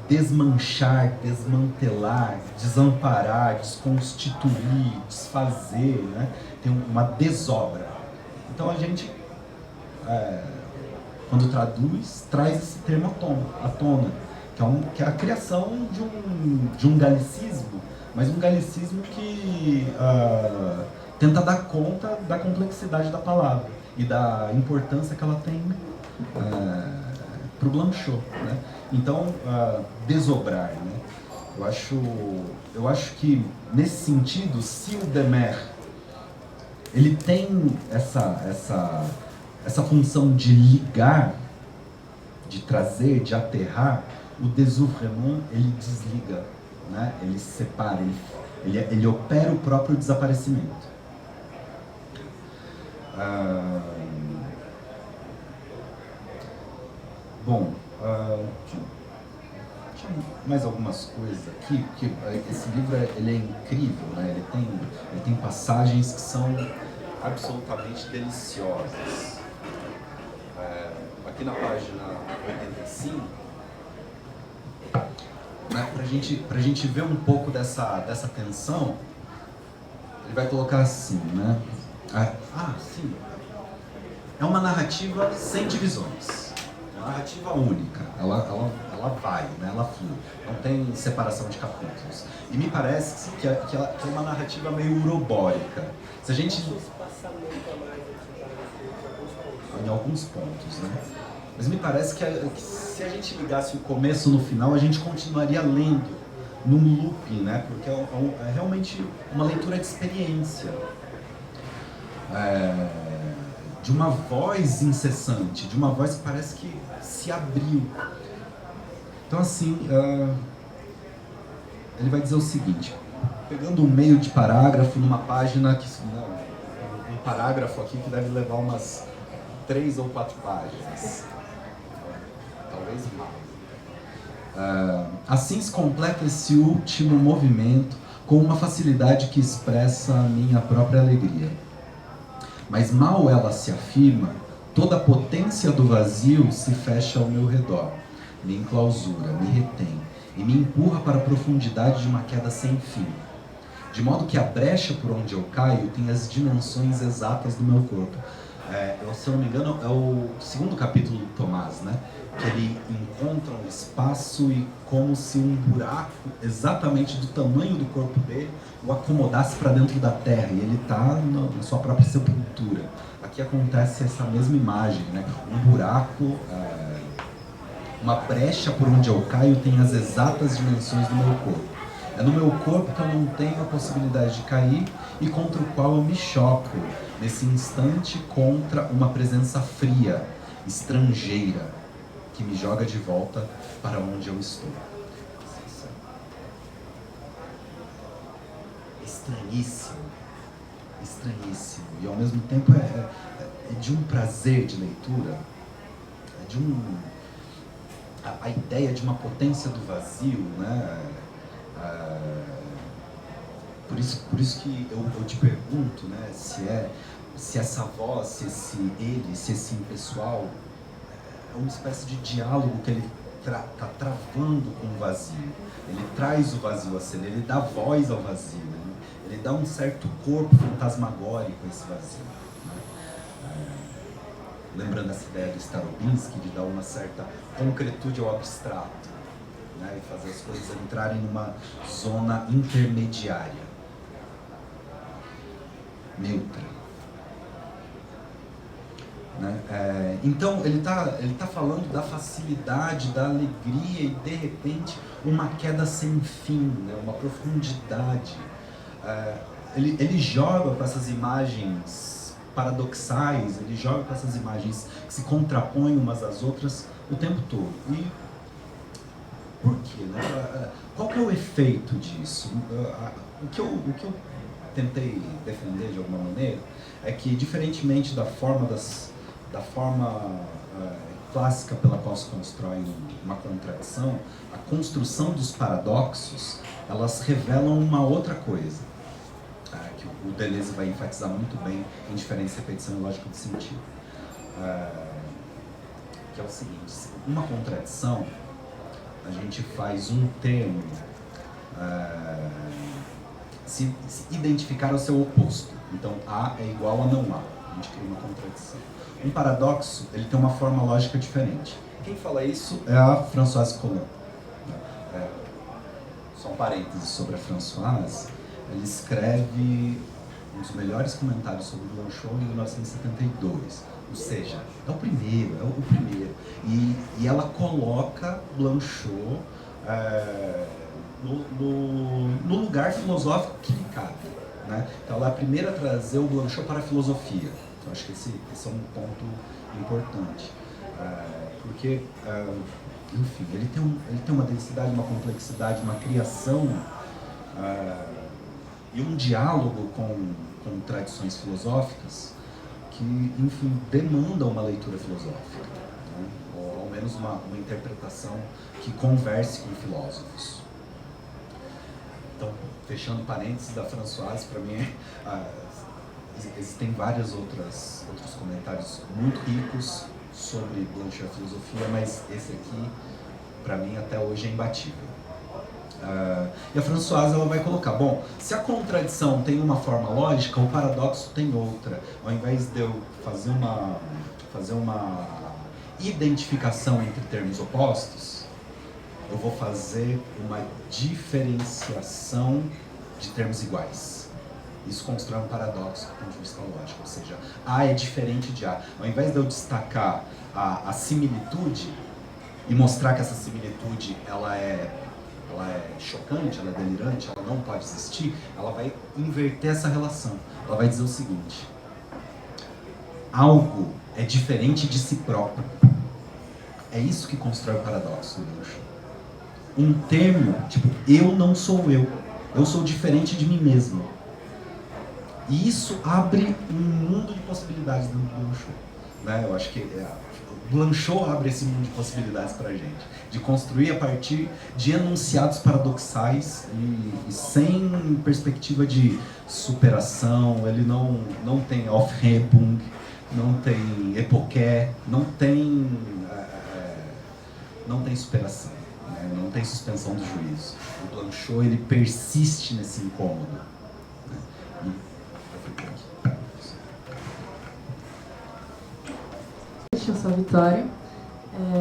S4: desmanchar, desmantelar, desamparar, desconstituir, desfazer, né? Tem uma desobra. Então a gente, quando traduz, traz esse termo à tona, que é a criação de um galicismo, mas um galicismo que tenta dar conta da complexidade da palavra e da importância que ela tem para o Blanchot, né? Então, desobrar, né? Eu acho que, nesse sentido, se o demer ele tem essa função de ligar, de trazer, de aterrar, o désouvrement, ele desliga, né? Ele separa, ele opera o próprio desaparecimento. Bom, tinha mais algumas coisas aqui, porque esse livro ele é incrível, né? Ele tem passagens que são absolutamente deliciosas. Aqui na página 85, né, pra gente ver um pouco dessa tensão, ele vai colocar assim, né? Sim. É uma narrativa sem divisões. É uma narrativa única. Ela vai, né? Ela flui. Não tem separação de capítulos. E me parece que é uma narrativa meio urobórica. Se a gente... Em alguns pontos, né? Mas me parece que se a gente ligasse o começo no final, a gente continuaria lendo num loop, né? Porque é realmente uma leitura de experiência. De uma voz incessante, de uma voz que parece que se abriu. Então, assim, ele vai dizer o seguinte, pegando um meio de parágrafo numa página, um parágrafo aqui que deve levar umas 3 ou 4 páginas, talvez mais. Assim se completa esse último movimento com uma facilidade que expressa a minha própria alegria. Mas mal ela se afirma, toda a potência do vazio se fecha ao meu redor, me enclausura, me retém e me empurra para a profundidade de uma queda sem fim. De modo que a brecha por onde eu caio tem as dimensões exatas do meu corpo. Se eu não me engano, é o segundo capítulo do Tomás, né? que ele encontra um espaço e como se um buraco exatamente do tamanho do corpo dele o acomodasse para dentro da terra e ele está na sua própria sepultura. Aqui acontece essa mesma imagem, né? Um buraco, uma brecha por onde eu caio tem as exatas dimensões do meu corpo. É no meu corpo que eu não tenho a possibilidade de cair e contra o qual eu me choco nesse instante contra uma presença fria, estrangeira, que me joga de volta para onde eu estou. Estranhíssimo, estranhíssimo. E ao mesmo tempo é de um prazer de leitura, é de a ideia de uma potência do vazio, né? Por isso que eu te pergunto, né, se essa voz, se esse impessoal é uma espécie de diálogo que ele está travando com o vazio. Ele traz o vazio a cena, ele dá voz ao vazio, né? Ele dá um certo corpo fantasmagórico a esse vazio, né? Lembrando essa ideia do Starobinsky de dar uma certa concretude ao abstrato, né? E fazer as coisas entrarem numa zona intermediária, neutra. Né? Então ele tá falando da facilidade, da alegria e de repente uma queda sem fim, né? Uma profundidade. Ele joga para essas imagens paradoxais, ele joga para essas imagens que se contrapõem umas às outras o tempo todo. E por quê? Né? Qual que é o efeito disso? O que eu tentei defender de alguma maneira é que, diferentemente da forma clássica pela qual se constrói uma contradição, a construção dos paradoxos, elas revelam uma outra coisa, que o Deleuze vai enfatizar muito bem em Diferença, Repetição e Lógica do Sentido, que é o seguinte: uma contradição, a gente faz um termo se identificar ao seu oposto. Então, A é igual a não A. A gente cria uma contradição. Um paradoxo, ele tem uma forma lógica diferente. Quem fala isso é a Françoise Collin. Só um parênteses sobre a Françoise. Ela escreve um dos melhores comentários sobre Blanchot em 1972. Ou seja, é o primeiro. E ela coloca Blanchot no lugar filosófico que lhe cabe, né? Então ela é a primeira a trazer o Blanchot para a filosofia. Então acho que esse é um ponto importante, porque, enfim, ele tem uma densidade, uma complexidade, uma criação e um diálogo com tradições filosóficas que, enfim, demandam uma leitura filosófica, né? Ou ao menos uma interpretação que converse com filósofos. Então, fechando parênteses da Françoise, para mim, existem vários outros comentários muito ricos sobre Blanchot e a filosofia, mas esse aqui, para mim, até hoje é imbatível. E a Françoise, ela vai colocar, bom, se a contradição tem uma forma lógica, o paradoxo tem outra. Ao invés de eu fazer uma identificação entre termos opostos, eu vou fazer uma diferenciação de termos iguais. Isso constrói um paradoxo do ponto de vista lógico, ou seja, A é diferente de A. Ao invés de eu destacar a similitude e mostrar que essa similitude ela é chocante, ela é delirante, ela não pode existir, ela vai inverter essa relação. Ela vai dizer o seguinte: algo é diferente de si próprio. É isso que constrói o paradoxo do Blanchot. Um termo, tipo, eu não sou eu sou diferente de mim mesmo. E isso abre um mundo de possibilidades dentro do Blanchot, né? Eu acho que Blanchot abre esse mundo de possibilidades para a gente, de construir a partir de enunciados paradoxais e sem perspectiva de superação. Ele não tem Aufhebung, não tem Epoché, não tem superação, né? Não tem suspensão do juízo. O Blanchot, ele persiste nesse incômodo, né?
S3: Eu sou a Vitória.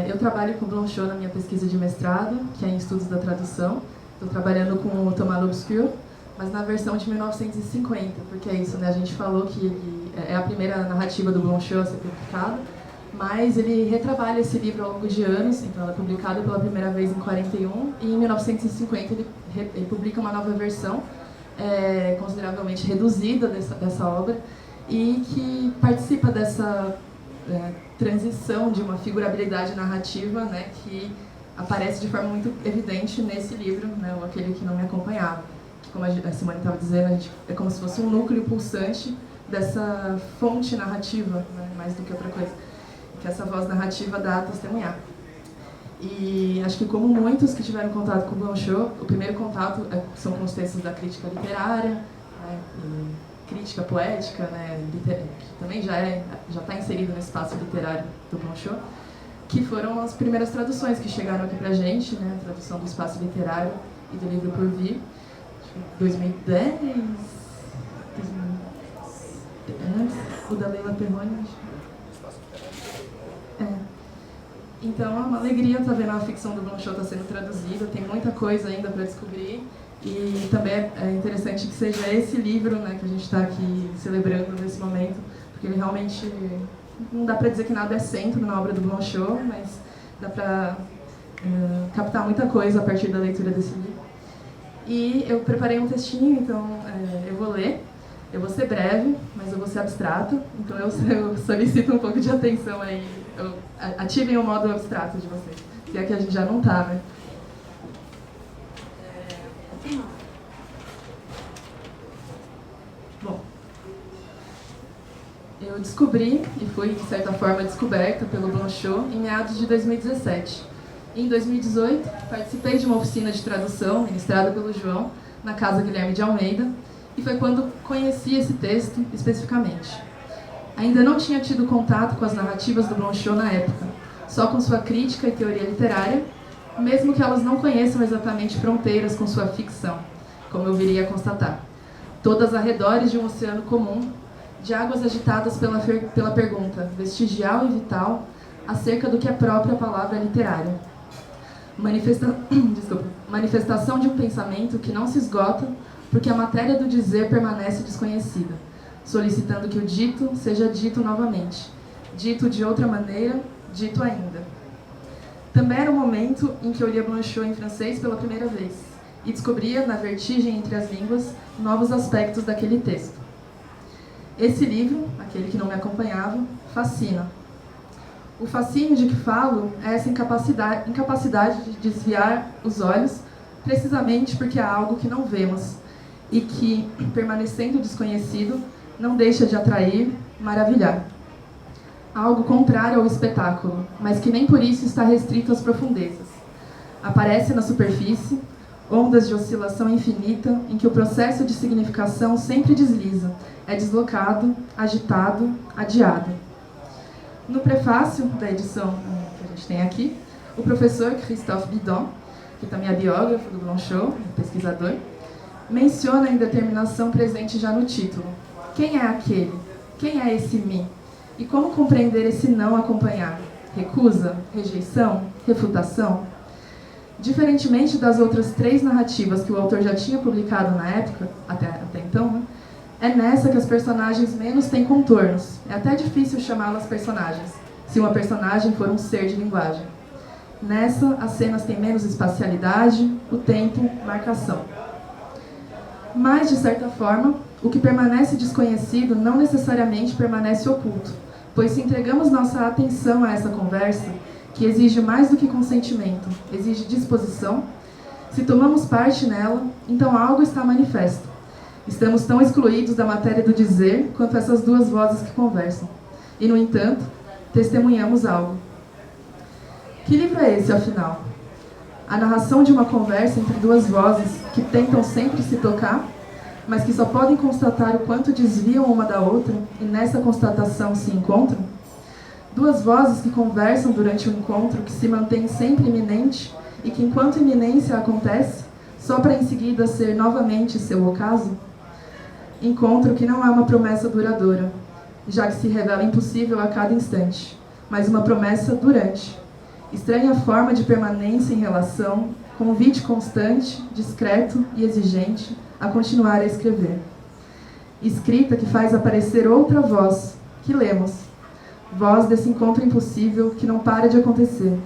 S1: Eu trabalho com Blanchot na minha pesquisa de mestrado, que é em estudos da tradução. Estou trabalhando com o Thomas l'Obscur, mas na versão de 1950, porque é isso, né? A gente falou que ele é a primeira narrativa do Blanchot a ser publicada, mas ele retrabalha esse livro ao longo de anos, então ela é publicada pela primeira vez em 41, e em 1950 ele publica uma nova versão, consideravelmente reduzida dessa obra, e que participa dessa transição de uma figurabilidade narrativa, né, que aparece de forma muito evidente nesse livro, né, o Aquele que Não Me Acompanhava. Que, como a Simone estava dizendo, é como se fosse um núcleo pulsante dessa fonte narrativa, né, mais do que outra coisa, que essa voz narrativa dá a testemunhar. E acho que, como muitos que tiveram contato com o Blanchot, o primeiro contato são com os textos da crítica literária, né, crítica poética, né, que também já está inserido no espaço literário do Blanchot, que foram as primeiras traduções que chegaram aqui pra gente, né, a tradução do espaço literário e do livro Por Vir, 2010, o da Leila Perrone. Então é uma alegria estar vendo a ficção do Blanchot estar sendo traduzida, tem muita coisa ainda para descobrir. E também é interessante que seja esse livro, né, que a gente está aqui celebrando nesse momento, porque ele realmente, não dá para dizer que nada é centro na obra do Blanchot, mas dá para captar muita coisa a partir da leitura desse livro. E eu preparei um textinho, então eu vou ler. Eu vou ser breve, mas eu vou ser abstrato, então eu solicito um pouco de atenção aí. Ativem o modo abstrato de vocês, se é que a gente já não está, né? Bom, eu descobri, e fui de certa forma descoberta pelo Blanchot, em meados de 2017. Em 2018, participei de uma oficina de tradução ministrada pelo João, na Casa Guilherme de Almeida, e foi quando conheci esse texto especificamente. Ainda não tinha tido contato com as narrativas do Blanchot na época, só com sua crítica e teoria literária, mesmo que elas não conheçam exatamente fronteiras com sua ficção, como eu viria a constatar. Todas arredores de um oceano comum, de águas agitadas pela pergunta vestigial e vital acerca do que é própria palavra literária. Manifestação de um pensamento que não se esgota porque a matéria do dizer permanece desconhecida, solicitando que o dito seja dito novamente, dito de outra maneira, dito ainda. Também era o momento em que eu lia Blanchot em francês pela primeira vez e descobria, na vertigem entre as línguas, novos aspectos daquele texto. Esse livro, Aquele que Não Me Acompanhava, fascina. O fascínio de que falo é essa incapacidade de desviar os olhos, precisamente porque há algo que não vemos e que, permanecendo desconhecido, não deixa de atrair, maravilhar. Algo contrário ao espetáculo, mas que nem por isso está restrito às profundezas. Aparece na superfície, ondas de oscilação infinita em que o processo de significação sempre desliza, é deslocado, agitado, adiado. No prefácio da edição que a gente tem aqui, o professor Christophe Bidon, que também é biógrafo do Blanchot, pesquisador, menciona a indeterminação presente já no título. Quem é aquele? Quem é esse mim? E como compreender esse não acompanhar? Recusa? Rejeição? Refutação? Diferentemente das outras 3 narrativas que o autor já tinha publicado na época, até então, né? É nessa que as personagens menos têm contornos. É até difícil chamá-las personagens, se uma personagem for um ser de linguagem. Nessa, as cenas têm menos espacialidade, o tempo, marcação. Mas, de certa forma, o que permanece desconhecido não necessariamente permanece oculto, pois se entregamos nossa atenção a essa conversa, que exige mais do que consentimento, exige disposição, se tomamos parte nela, então algo está manifesto. Estamos tão excluídos da matéria do dizer quanto essas 2 vozes que conversam. E, no entanto, testemunhamos algo. Que livro é esse, afinal? A narração de uma conversa entre 2 vozes que tentam sempre se tocar, mas que só podem constatar o quanto desviam uma da outra e nessa constatação se encontram? 2 vozes que conversam durante um encontro que se mantém sempre iminente e que, enquanto iminência acontece, só para em seguida ser novamente seu ocaso? Encontro que não é uma promessa duradoura, já que se revela impossível a cada instante, mas uma promessa durante, estranha forma de permanência em relação, convite constante, discreto e exigente a continuar a escrever. Escrita que faz aparecer outra voz, que lemos. Voz desse encontro impossível que não para de acontecer,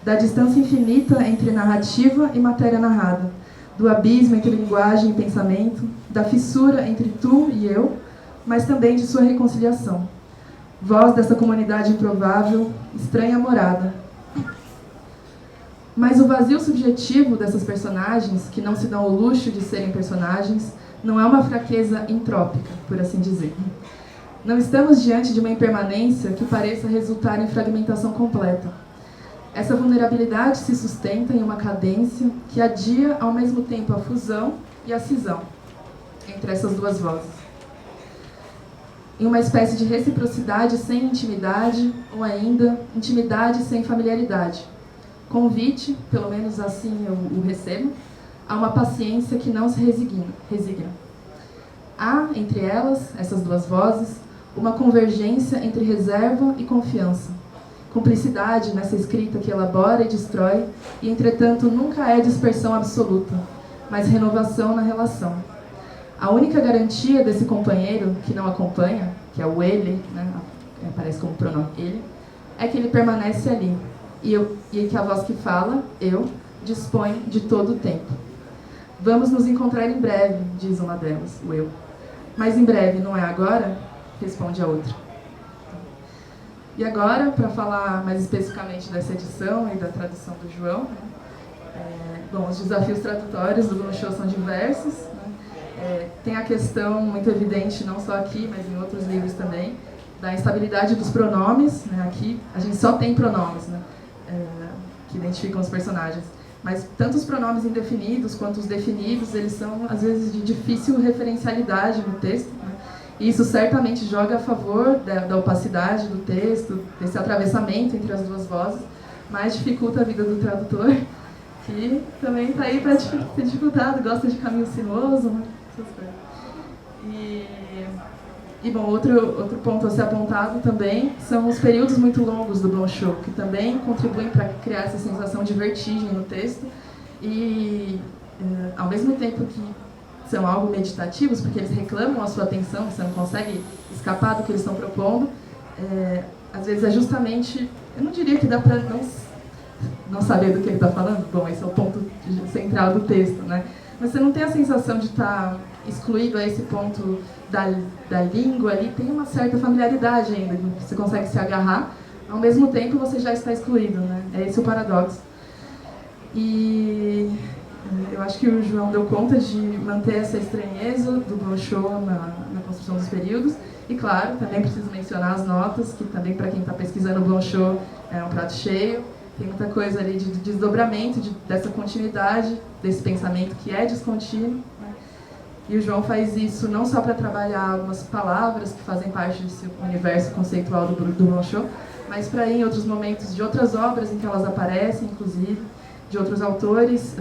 S1: da distância infinita entre narrativa e matéria narrada, do abismo entre linguagem e pensamento, da fissura entre tu e eu, mas também de sua reconciliação. Voz dessa comunidade improvável, estranha morada. Mas o vazio subjetivo dessas personagens, que não se dão o luxo de serem personagens, não é uma fraqueza entrópica, por assim dizer. Não estamos diante de uma impermanência que pareça resultar em fragmentação completa. Essa vulnerabilidade se sustenta em uma cadência que adia ao mesmo tempo a fusão e a cisão entre essas duas vozes. Em uma espécie de reciprocidade sem intimidade, ou ainda intimidade sem familiaridade. Convite, pelo menos assim eu o recebo, a uma paciência que não se resigna. Há, entre elas, essas duas vozes, uma convergência entre reserva e confiança. Cumplicidade nessa escrita que elabora e destrói, e, entretanto, nunca é dispersão absoluta, mas renovação na relação. A única garantia desse companheiro que não acompanha, que é o ele, né, aparece como pronome ele, é que ele permanece ali, e que a voz que fala, eu, dispõe de todo o tempo. Vamos nos encontrar em breve, diz uma delas, o eu. Mas em breve, não é agora? Responde a outra. E agora, para falar mais especificamente dessa edição e da tradução do João, bom, os desafios tradutórios do Blanchot são diversos. Tem a questão muito evidente, não só aqui, mas em outros livros também, da instabilidade dos pronomes. Aqui a gente só tem pronomes, que identificam os personagens. Mas tanto os pronomes indefinidos quanto os definidos, eles são, às vezes, de difícil referencialidade no texto. E isso certamente joga a favor da opacidade do texto, desse atravessamento entre as duas vozes, mas dificulta a vida do tradutor, que também está aí para ser dificultado, gosta de caminho sinuoso, essas coisas. E bom, outro ponto a ser apontado também são os períodos muito longos do Blanchot, que também contribuem para criar essa sensação de vertigem no texto e, ao mesmo tempo que são algo meditativos, porque eles reclamam a sua atenção, você não consegue escapar do que eles estão propondo, às vezes é justamente, eu não diria que dá para não saber do que ele está falando, bom, esse é o ponto central do texto, né? Mas você não tem a sensação de estar excluído a esse ponto da língua ali, tem uma certa familiaridade ainda, que você consegue se agarrar, ao mesmo tempo você já está excluído, né? É esse o paradoxo. E eu acho que o João deu conta de manter essa estranheza do Blanchot na construção dos períodos, e claro, também preciso mencionar as notas, que também para quem está pesquisando o Blanchot é um prato cheio, tem muita coisa ali de desdobramento, dessa continuidade, desse pensamento que é descontínuo, né? E o João faz isso não só para trabalhar algumas palavras que fazem parte desse universo conceitual do Blanchot, mas para ir em outros momentos de outras obras em que elas aparecem, inclusive, de outros autores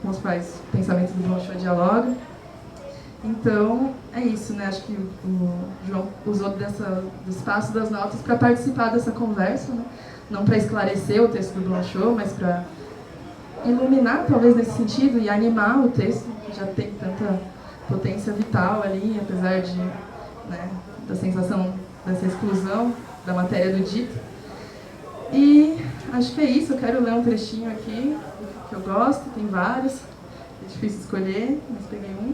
S1: com os quais o pensamento do Blanchot dialoga. Então, é isso, né? Acho que o João usou do espaço das notas para participar dessa conversa, né? Não para esclarecer o texto do Blanchot, mas para iluminar, talvez, nesse sentido, e animar o texto, que já tem tanta potência vital ali, apesar da sensação dessa exclusão da matéria do dito. E acho que é isso, eu quero ler um trechinho aqui, que eu gosto, tem vários, é difícil escolher, mas peguei um.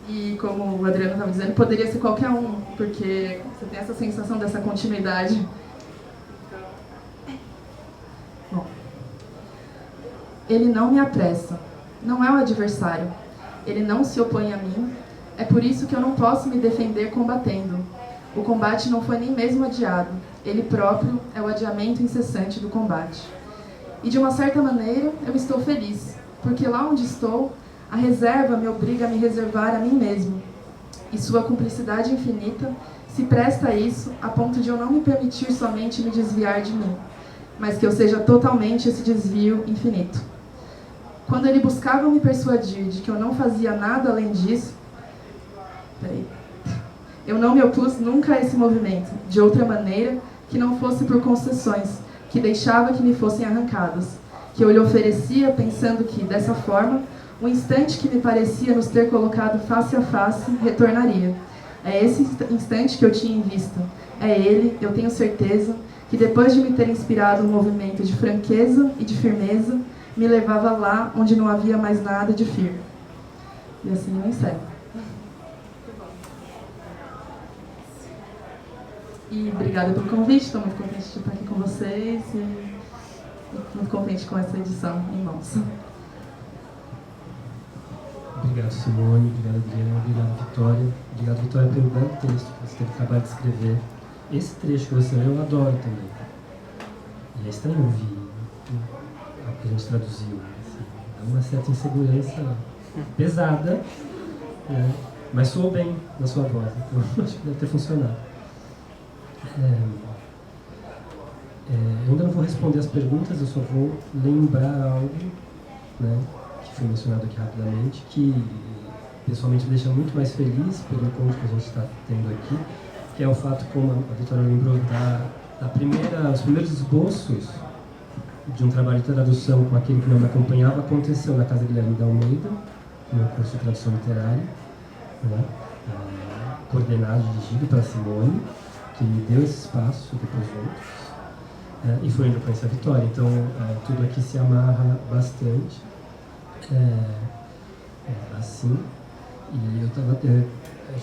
S1: E como o Adriano estava dizendo, poderia ser qualquer um, porque você tem essa sensação dessa continuidade. Bom. Ele não me apressa, não é o adversário, ele não se opõe a mim, é por isso que eu não posso me defender combatendo. O combate não foi nem mesmo adiado, ele próprio é o adiamento incessante do combate. E de uma certa maneira eu estou feliz, porque lá onde estou, a reserva me obriga a me reservar a mim mesmo. E sua cumplicidade infinita se presta a isso, a ponto de eu não me permitir somente me desviar de mim, mas que eu seja totalmente esse desvio infinito. Quando ele buscava me persuadir de que eu não fazia nada além disso, eu não me opus nunca a esse movimento, de outra maneira que não fosse por concessões, que deixava que me fossem arrancados, que eu lhe oferecia pensando que, dessa forma, o instante que me parecia nos ter colocado face a face retornaria. É esse instante que eu tinha em vista. É ele, eu tenho certeza, que depois de me ter inspirado um movimento de franqueza e de firmeza, me levava lá onde não havia mais nada de firme. E assim eu encerro. E obrigada pelo convite, estou muito contente de estar aqui com vocês e muito contente com essa edição em mãos.
S2: Obrigado, Simone, obrigado, Adriana, obrigado, Vitória. Obrigado, Vitória, pelo belo texto que você teve o trabalho de escrever. Esse trecho que você leu eu adoro também. E é estranho ouvir o que a gente traduziu. Assim, é uma certa insegurança pesada, né? Mas soou bem na sua voz, então acho que deve ter funcionado. Eu ainda não vou responder as perguntas, eu só vou lembrar algo, né, que foi mencionado aqui rapidamente, que pessoalmente me deixa muito mais feliz pelo encontro que a gente está tendo aqui, que é o fato, como a Vitória lembrou, os primeiros esboços de um trabalho de tradução com aquele que não me acompanhava aconteceu na Casa Guilherme da Almeida, no curso de tradução literária, né, coordenado e dirigido pela Simone, que me deu esse espaço, depois outros, e foi onde eu conheci a Vitória. Então, tudo aqui se amarra bastante, assim, e eu estava,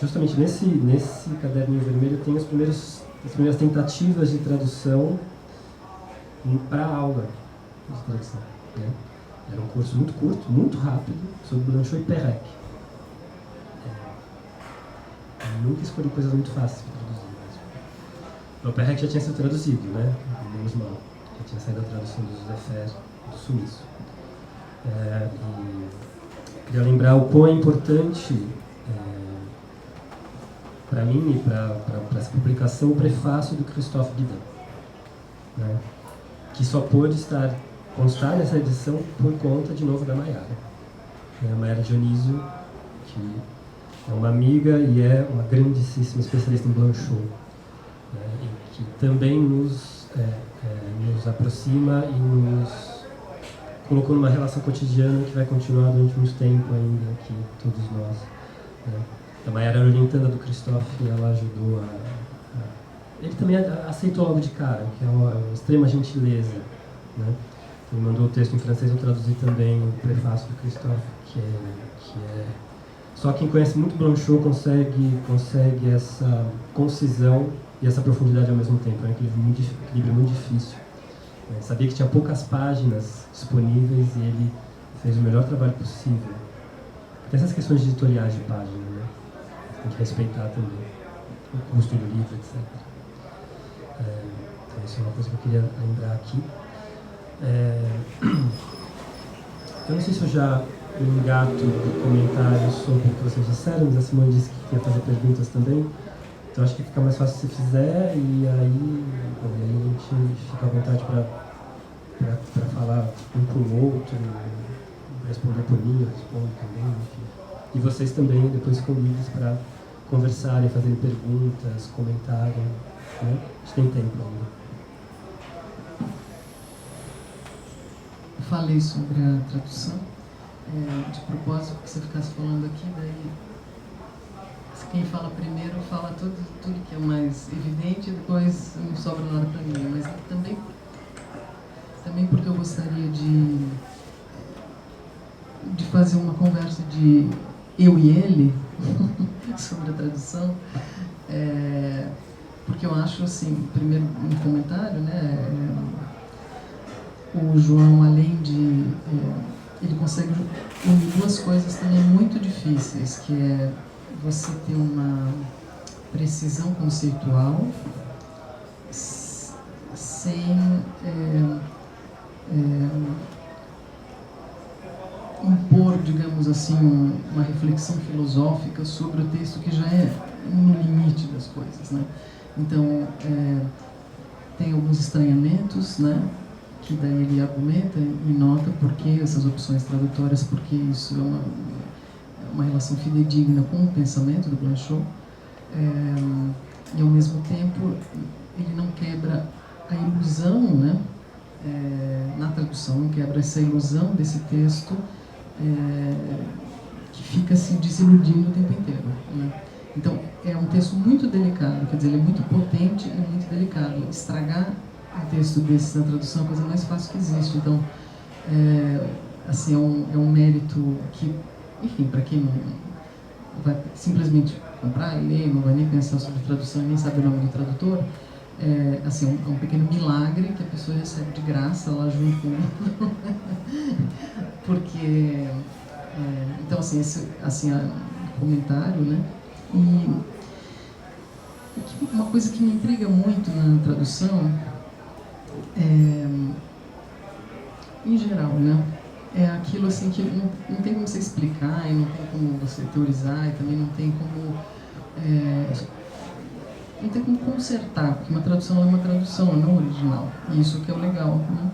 S2: justamente nesse caderninho vermelho, tem as primeiras tentativas de tradução para a aula de tradução, né? Era um curso muito curto, muito rápido, sobre Blanchot e Perec. Eu nunca escolhi coisas muito fáceis para traduzir. O Perec já tinha sido traduzido, né? Menos mal. Já tinha saído a tradução do José Fer, do Suíço. E queria lembrar o quão é importante para mim e para essa publicação o prefácio do Christophe Guidin, né? Que só pôde constar nessa edição por conta, de novo, da Maiara. A Maiara Dionísio, que é uma amiga e é uma grandíssima especialista em Blanchot, e que também nos aproxima e nos colocou numa relação cotidiana que vai continuar durante muito tempo ainda aqui, todos nós, né? A Maiara era orientanda do Christophe e ela ajudou ele também aceitou logo de cara, que é uma extrema gentileza, né? Ele mandou o texto em francês, eu traduzi também o prefácio do Christophe, que é... Só quem conhece muito Blanchot consegue essa concisão e essa profundidade ao mesmo tempo. É um equilíbrio muito difícil. Sabia que tinha poucas páginas disponíveis e ele fez o melhor trabalho possível. Tem essas questões editoriais de página, né? Tem que respeitar também o custo do livro, etc. Então isso é uma coisa que eu queria lembrar aqui. Eu não sei se eu já engato comentários sobre o que vocês disseram, mas a Simone disse que ia fazer perguntas também. Então acho que fica mais fácil se fizer, e aí a gente fica à vontade para falar um com o outro, responder por mim, eu respondo também, enfim. E vocês também depois ficam livres para conversarem, fazerem perguntas, comentarem, né? A gente tem tempo ainda.
S3: Falei sobre a tradução, de propósito, que você ficasse falando aqui, daí quem fala primeiro fala tudo que é mais evidente, e depois não sobra nada para mim. Mas também porque eu gostaria de fazer uma conversa de eu e ele sobre a tradução, porque eu acho, assim, primeiro um comentário, né? O João, além de... ele consegue unir duas coisas também muito difíceis, que é você ter uma precisão conceitual sem impor, digamos assim, uma reflexão filosófica sobre o texto que já é no limite das coisas, né? Então, tem alguns estranhamentos, né? Que daí ele argumenta e nota por que essas opções tradutórias, porque isso é uma relação fidedigna com o pensamento do Blanchot, e ao mesmo tempo ele não quebra a ilusão, né, quebra essa ilusão desse texto que fica se desiludindo o tempo inteiro, né? Então, é um texto muito delicado, quer dizer, ele é muito potente e muito delicado. Estragar um texto desse na tradução é a coisa mais fácil que existe. Então, assim, é um mérito que, enfim, para quem não vai simplesmente comprar e ler, não vai nem pensar sobre tradução e nem sabe o nome do tradutor, assim, é um pequeno milagre que a pessoa recebe de graça lá junto com ele. Porque, então, assim, esse comentário, né? E uma coisa que me intriga muito na tradução, em geral, né? É aquilo assim que não tem como você explicar, e não tem como você teorizar, e também não tem como consertar, porque uma tradução é uma tradução, não original. E isso que é o legal, né?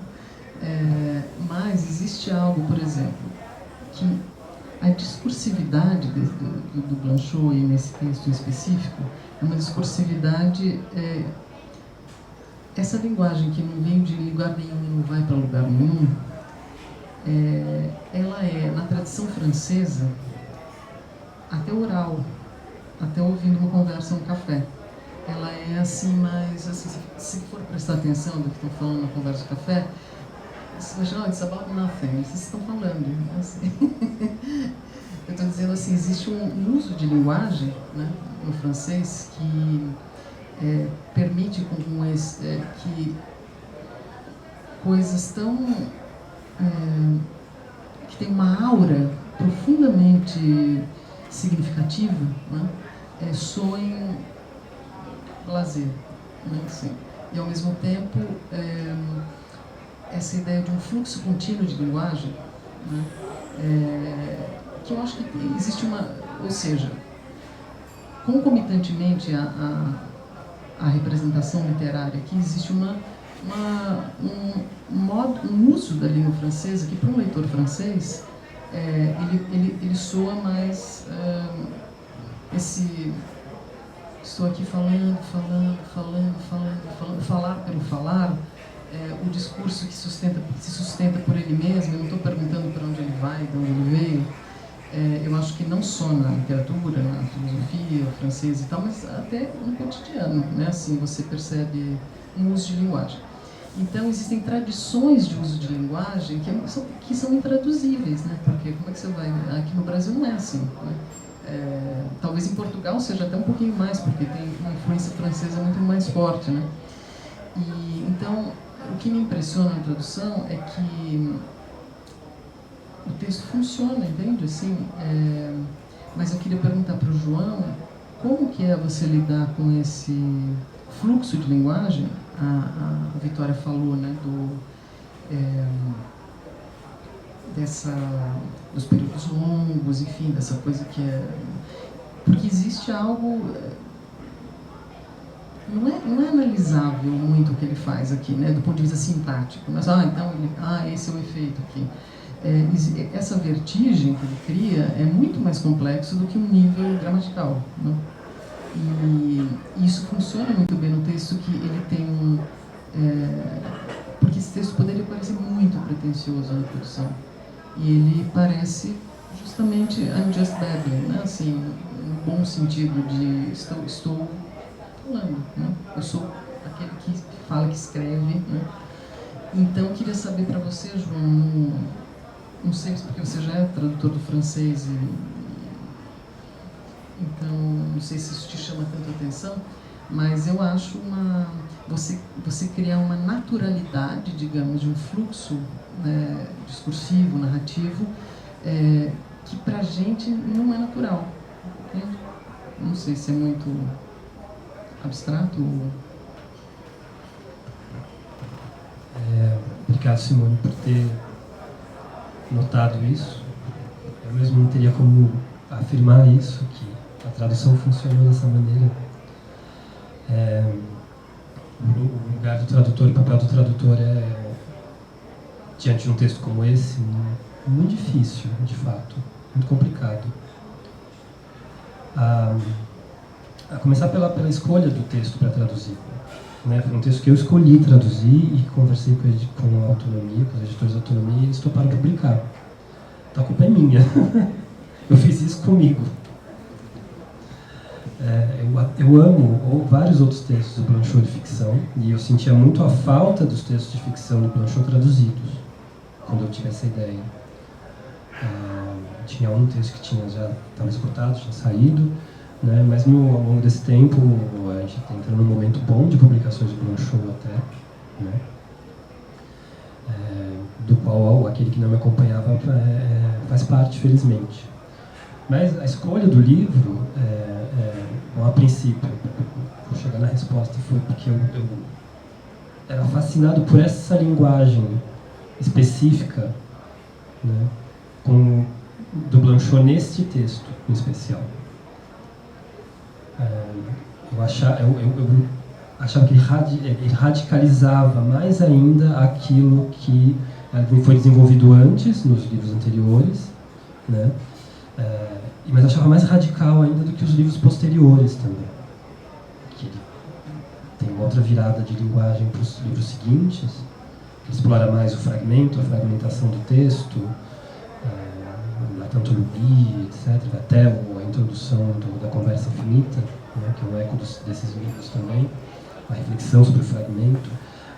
S3: Mas existe algo, por exemplo, que a discursividade do Blanchot, e nesse texto em específico, é uma discursividade, essa linguagem que não vem de lugar nenhum e não vai para lugar nenhum, ela na tradição francesa, até oral, até ouvindo uma conversa no café, ela é assim, mas assim, se for prestar atenção do que estão falando na conversa do café, você vai achar, it's about nothing, vocês estão falando, assim. Eu estou dizendo assim, existe um uso de linguagem, né, no francês que permite que coisas tão que tem uma aura profundamente significativa, né, soem lazer, né, assim. E ao mesmo tempo essa ideia de um fluxo contínuo de linguagem, né, que eu acho que existe ou seja, concomitantemente à representação literária, que existe um uso da língua francesa que, para um leitor francês, ele soa mais estou aqui falando, falar pelo falar, o discurso que se sustenta por ele mesmo. Eu não estou perguntando para onde ele vai, de onde ele veio. Eu acho que não só na literatura, na filosofia francesa e tal, mas até no cotidiano, né? Assim, você percebe um uso de linguagem. Então, existem tradições de uso de linguagem que são intraduzíveis, né? Porque como é que você vai... Aqui no Brasil não é assim, né? Talvez em Portugal seja até um pouquinho mais, porque tem uma influência francesa muito mais forte, né? E, então, o que me impressiona na tradução é que o texto funciona, entende? Assim, mas eu queria perguntar para o João como que é você lidar com esse fluxo de linguagem. A Vitória falou, né, dos períodos longos, enfim, dessa coisa que porque existe algo... Não é analisável muito o que ele faz aqui, né, do ponto de vista sintático. Mas, então, esse é o efeito aqui. Essa vertigem que ele cria é muito mais complexo do que um nível gramatical, né? E isso funciona muito bem no texto, que ele tem porque esse texto poderia parecer muito pretensioso na produção, e ele parece justamente I'm just babbling, né? Assim, no bom sentido de estou falando, né? Eu sou aquele que fala, que escreve, né? Então eu queria saber para você, João, não sei porque você já é tradutor do francês, então não sei se isso te chama tanto atenção, mas eu acho você criar uma naturalidade, digamos, de um fluxo, né, discursivo, narrativo, que pra gente não é natural, entende? Não sei se é muito abstrato ou...
S2: Obrigado, Simone, por ter notado isso. Eu mesmo não teria como afirmar isso, que a tradução funcionou dessa maneira. O lugar do tradutor, o papel do tradutor diante de um texto como esse, muito difícil, de fato, muito complicado. A começar pela escolha do texto para traduzir. Né? Foi um texto que eu escolhi traduzir e conversei com a Autonomia, com os editores da Autonomia, e eles toparam publicar. Então a culpa é minha. Eu fiz isso comigo. Eu amo vários outros textos do Blanchot de ficção, e eu sentia muito a falta dos textos de ficção do Blanchot traduzidos, quando eu tive essa ideia. Tinha um texto que já estava esgotado, tinha saído, né? Mas ao longo desse tempo a gente está entrando num momento bom de publicações do Blanchot até, né? Do qual aquele que não me acompanhava faz parte, felizmente. Mas a escolha do livro, a princípio, vou chegar na resposta, foi porque eu era fascinado por essa linguagem específica, né, do Blanchot neste texto em especial. Eu achava que ele radicalizava mais ainda aquilo que foi desenvolvido antes, nos livros anteriores, né? Mas eu achava mais radical ainda do que os livros posteriores também. Que ele tem uma outra virada de linguagem para os livros seguintes, que explora mais o fragmento, a fragmentação do texto, a tautologia, etc., até a introdução da Conversa Infinita, né, que é um eco desses livros também, a reflexão sobre o fragmento.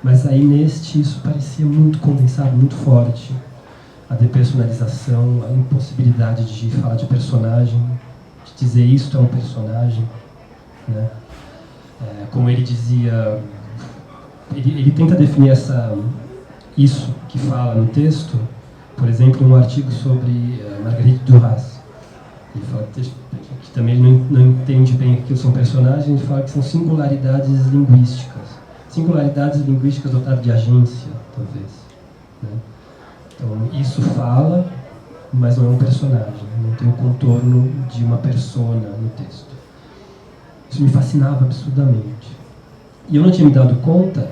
S2: Mas aí isso parecia muito condensado, muito forte. A depersonalização, a impossibilidade de falar de personagem, de dizer isto é um personagem, né? Como ele dizia, ele tenta definir isso que fala no texto, por exemplo, em um artigo sobre Marguerite Duras. Ele fala que também ele não entende bem que são personagens, ele fala que são singularidades linguísticas dotadas de agência, talvez, né? Então, isso fala, mas não é um personagem, não tem o contorno de uma persona no texto. Isso me fascinava absurdamente. E eu não tinha me dado conta,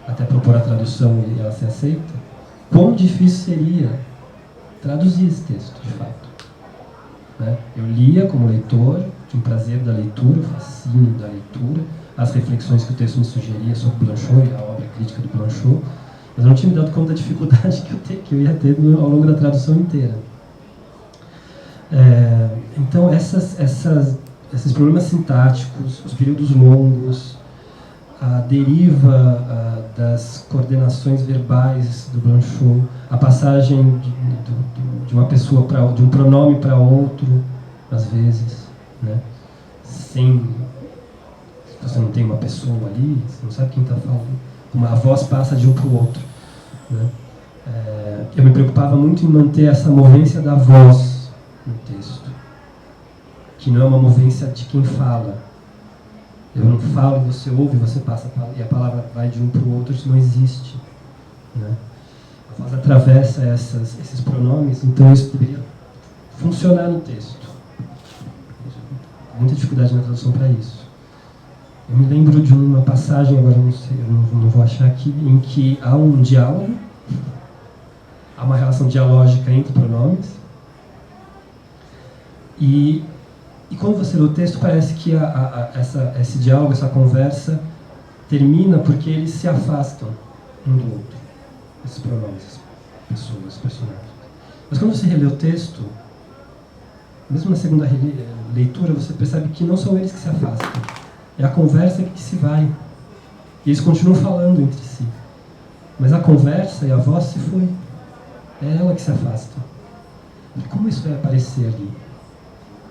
S2: até propor a tradução e ela ser aceita, quão difícil seria traduzir esse texto, de fato. Né? Eu lia como leitor, tinha um prazer da leitura, o fascínio da leitura, as reflexões que o texto me sugeria sobre Blanchot e a obra crítica do Blanchot, mas eu não tinha me dado conta da dificuldade que eu ia ter ao longo da tradução inteira. Então, esses problemas sintáticos, os períodos longos, a deriva das coordenações verbais do Blanchot, a passagem de uma pessoa de um pronome para outro, às vezes, né? Se você não tem uma pessoa ali, você não sabe quem está falando. A voz passa de um para o outro, né? Eu me preocupava muito em manter essa movência da voz no texto, que não é uma movência de quem fala. Eu não falo, você ouve, você passa e a palavra vai de um para o outro, isso não existe, né? A voz atravessa esses pronomes, então isso deveria funcionar no texto. Muita dificuldade na tradução para isso. Eu me lembro de uma passagem, agora não sei, eu não vou achar aqui, em que há um diálogo, há uma relação dialógica entre pronomes, e quando você lê o texto parece que esse diálogo, essa conversa, termina porque eles se afastam um do outro, esses pronomes, pessoas, personagens. Mas quando você relê o texto, mesmo na segunda leitura, você percebe que não são eles que se afastam. É a conversa que se vai. E eles continuam falando entre si. Mas a conversa e a voz se foi. É ela que se afasta. E como isso vai aparecer ali?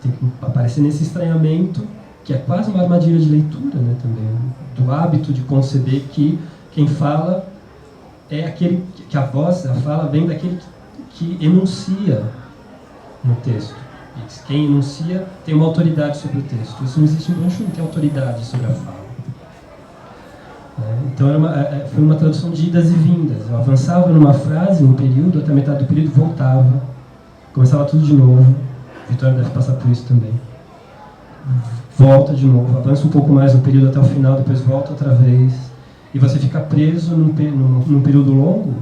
S2: Tem que aparecer nesse estranhamento, que é quase uma armadilha de leitura, né, também. Do hábito de conceber que quem fala é aquele que a voz, a fala, vem daquele que enuncia no texto. Quem enuncia tem uma autoridade sobre o texto. Isso não existe em Blanchot, não tem autoridade sobre a fala. Então foi uma tradução de idas e vindas. Eu avançava numa frase, num período, até a metade do período voltava, começava tudo de novo. Vitória deve passar por isso também. Volta de novo, avança um pouco mais no período até o final, depois volta outra vez. E você fica preso num período longo,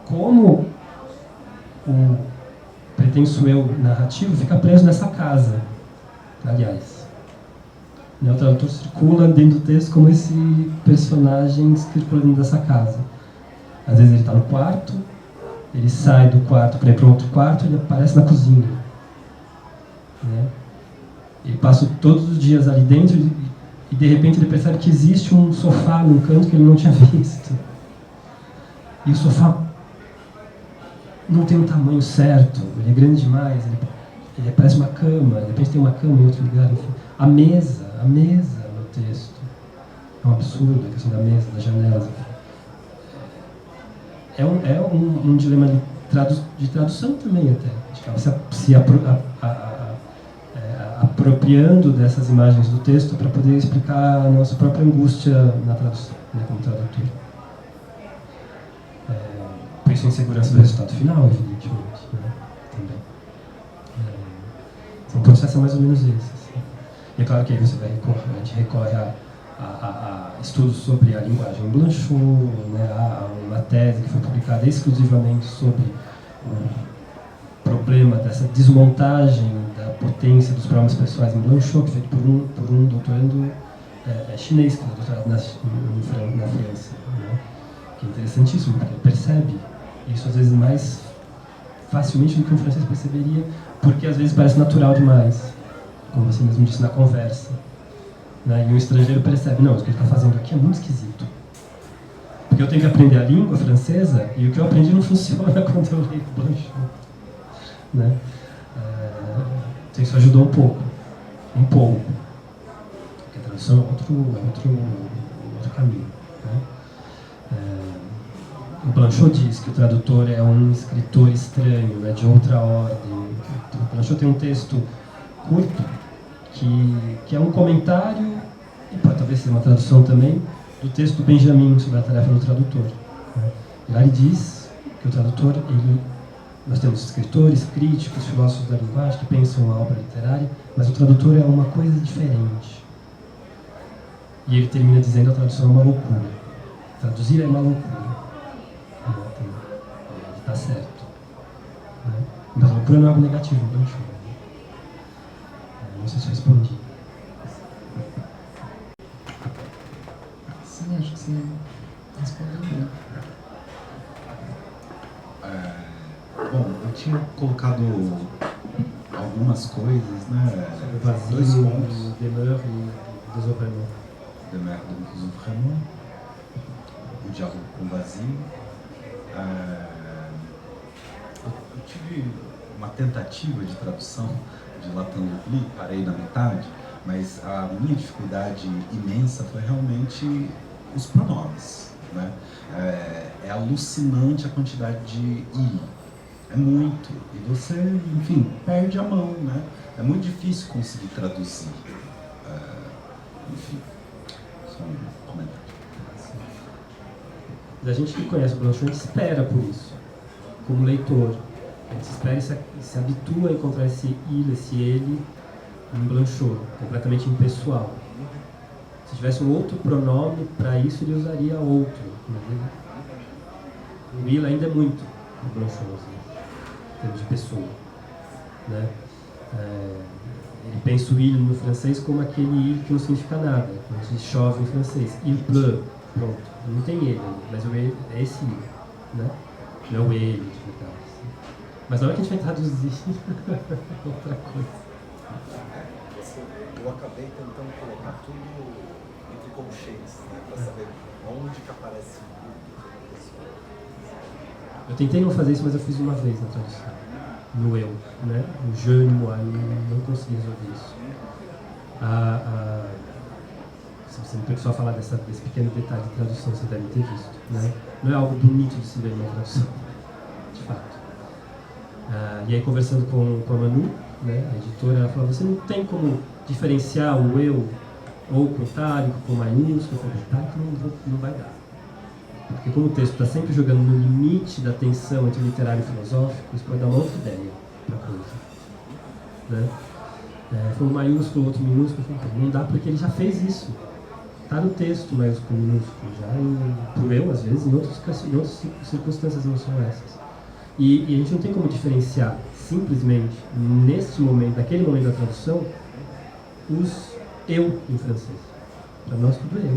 S2: como o pretenso eu narrativo fica preso nessa casa. Aliás, né? O tradutor circula dentro do texto como esse personagem circula dentro dessa casa. Às vezes ele está no quarto, ele sai do quarto para ir para outro quarto e ele aparece na cozinha, né? Ele passa todos os dias ali dentro e de repente ele percebe que existe um sofá num canto que ele não tinha visto. E o sofá não tem um tamanho certo, ele é grande demais, ele parece uma cama, de repente tem uma cama em outro lugar, enfim. A mesa no texto. É um absurdo a questão da mesa, das janelas. É um dilema de tradução também até. Se apropriando dessas imagens do texto para poder explicar a nossa própria angústia na tradução, né, como tradutor. Por isso a insegurança do resultado final, evidentemente, né, também. O processo é mais ou menos esse. Assim. E é claro que aí a gente recorre a estudos sobre a linguagem Blanchot, né, a uma tese que foi publicada exclusivamente sobre o problema dessa desmontagem da potência dos pronomes pessoais em Blanchot, feito por um doutorando chinês, que é doutorado na França, né, que é interessantíssimo, porque ele percebe isso às vezes mais facilmente do que um francês perceberia, porque às vezes parece natural demais, como você mesmo disse na conversa, né? E um estrangeiro percebe, não, o que ele está fazendo aqui é muito esquisito, porque eu tenho que aprender a língua francesa e o que eu aprendi não funciona quando eu leio Blanchot, né? Então isso ajudou um pouco, porque a tradução é outro caminho, né? O Blanchot diz que o tradutor é um escritor estranho, né, de outra ordem. O Blanchot tem um texto curto que é um comentário, e pode talvez ser uma tradução também, do texto do Benjamin sobre a tarefa do tradutor. E lá ele diz que o tradutor, nós temos escritores, críticos, filósofos da linguagem que pensam a obra literária, mas o tradutor é uma coisa diferente. E ele termina dizendo que a tradução é uma loucura. Traduzir é uma loucura. Está certo. Né? Mas a loucura não é algo negativo, Blanchot. Não sei se eu respondi.
S3: Sim, acho que você respondeu bem.
S4: Bom, eu tinha colocado algumas coisas, né?
S2: O vazio,
S4: Dois pontos.
S2: o demeure e o désœuvrement.
S4: Demeure e désœuvrement. O diálogo com o vazio. Eu tive uma tentativa de tradução de Latandopli, parei na metade, mas a minha dificuldade imensa foi realmente os pronomes, né? É alucinante a quantidade de i, é muito, e você, enfim, perde a mão, né? É muito difícil conseguir traduzir, enfim, só um comentário.
S2: A gente que conhece o Blanchot, a gente espera por isso, como leitor. A gente espera e se habitua a encontrar esse il, esse ele, em Blanchot, completamente impessoal. Se tivesse um outro pronome para isso, ele usaria outro. O il ainda é muito no Blanchot, assim, em termos de pessoa, né? Ele pensa o il no francês como aquele il que não significa nada, como se chove em francês. Il pleut, pronto. Não tem ele, mas o ele é esse il, né? Não é o ele, no caso. Mas na hora que a gente vai traduzir, outra coisa.
S6: Eu acabei tentando colocar tudo entre colchetes, né, para saber onde que aparece o pessoal.
S2: Eu tentei não fazer isso, mas eu fiz uma vez na tradução. No eu, né? No je, no moi, não consegui resolver isso. Se você me permitiu falar desse pequeno detalhe de tradução, você deve ter visto, né? Não é algo bonito de se ver numa tradução, de fato. E aí, conversando com a Manu, né, a editora, ela falou: você não tem como diferenciar o eu ou com itálico, com maiúsculo, com itálico, não vai dar. Porque como o texto está sempre jogando no limite da tensão entre o literário e o filosófico, isso pode dar uma outra ideia para a coisa. Né? Foi um maiúsculo, outro minúsculo, não dá porque ele já fez isso. Está no texto maiúsculo, minúsculo, já por eu, às vezes, em outras circunstâncias não são essas. E a gente não tem como diferenciar, simplesmente, neste momento, naquele momento da tradução, os eu em francês. Para nós tudo é eu.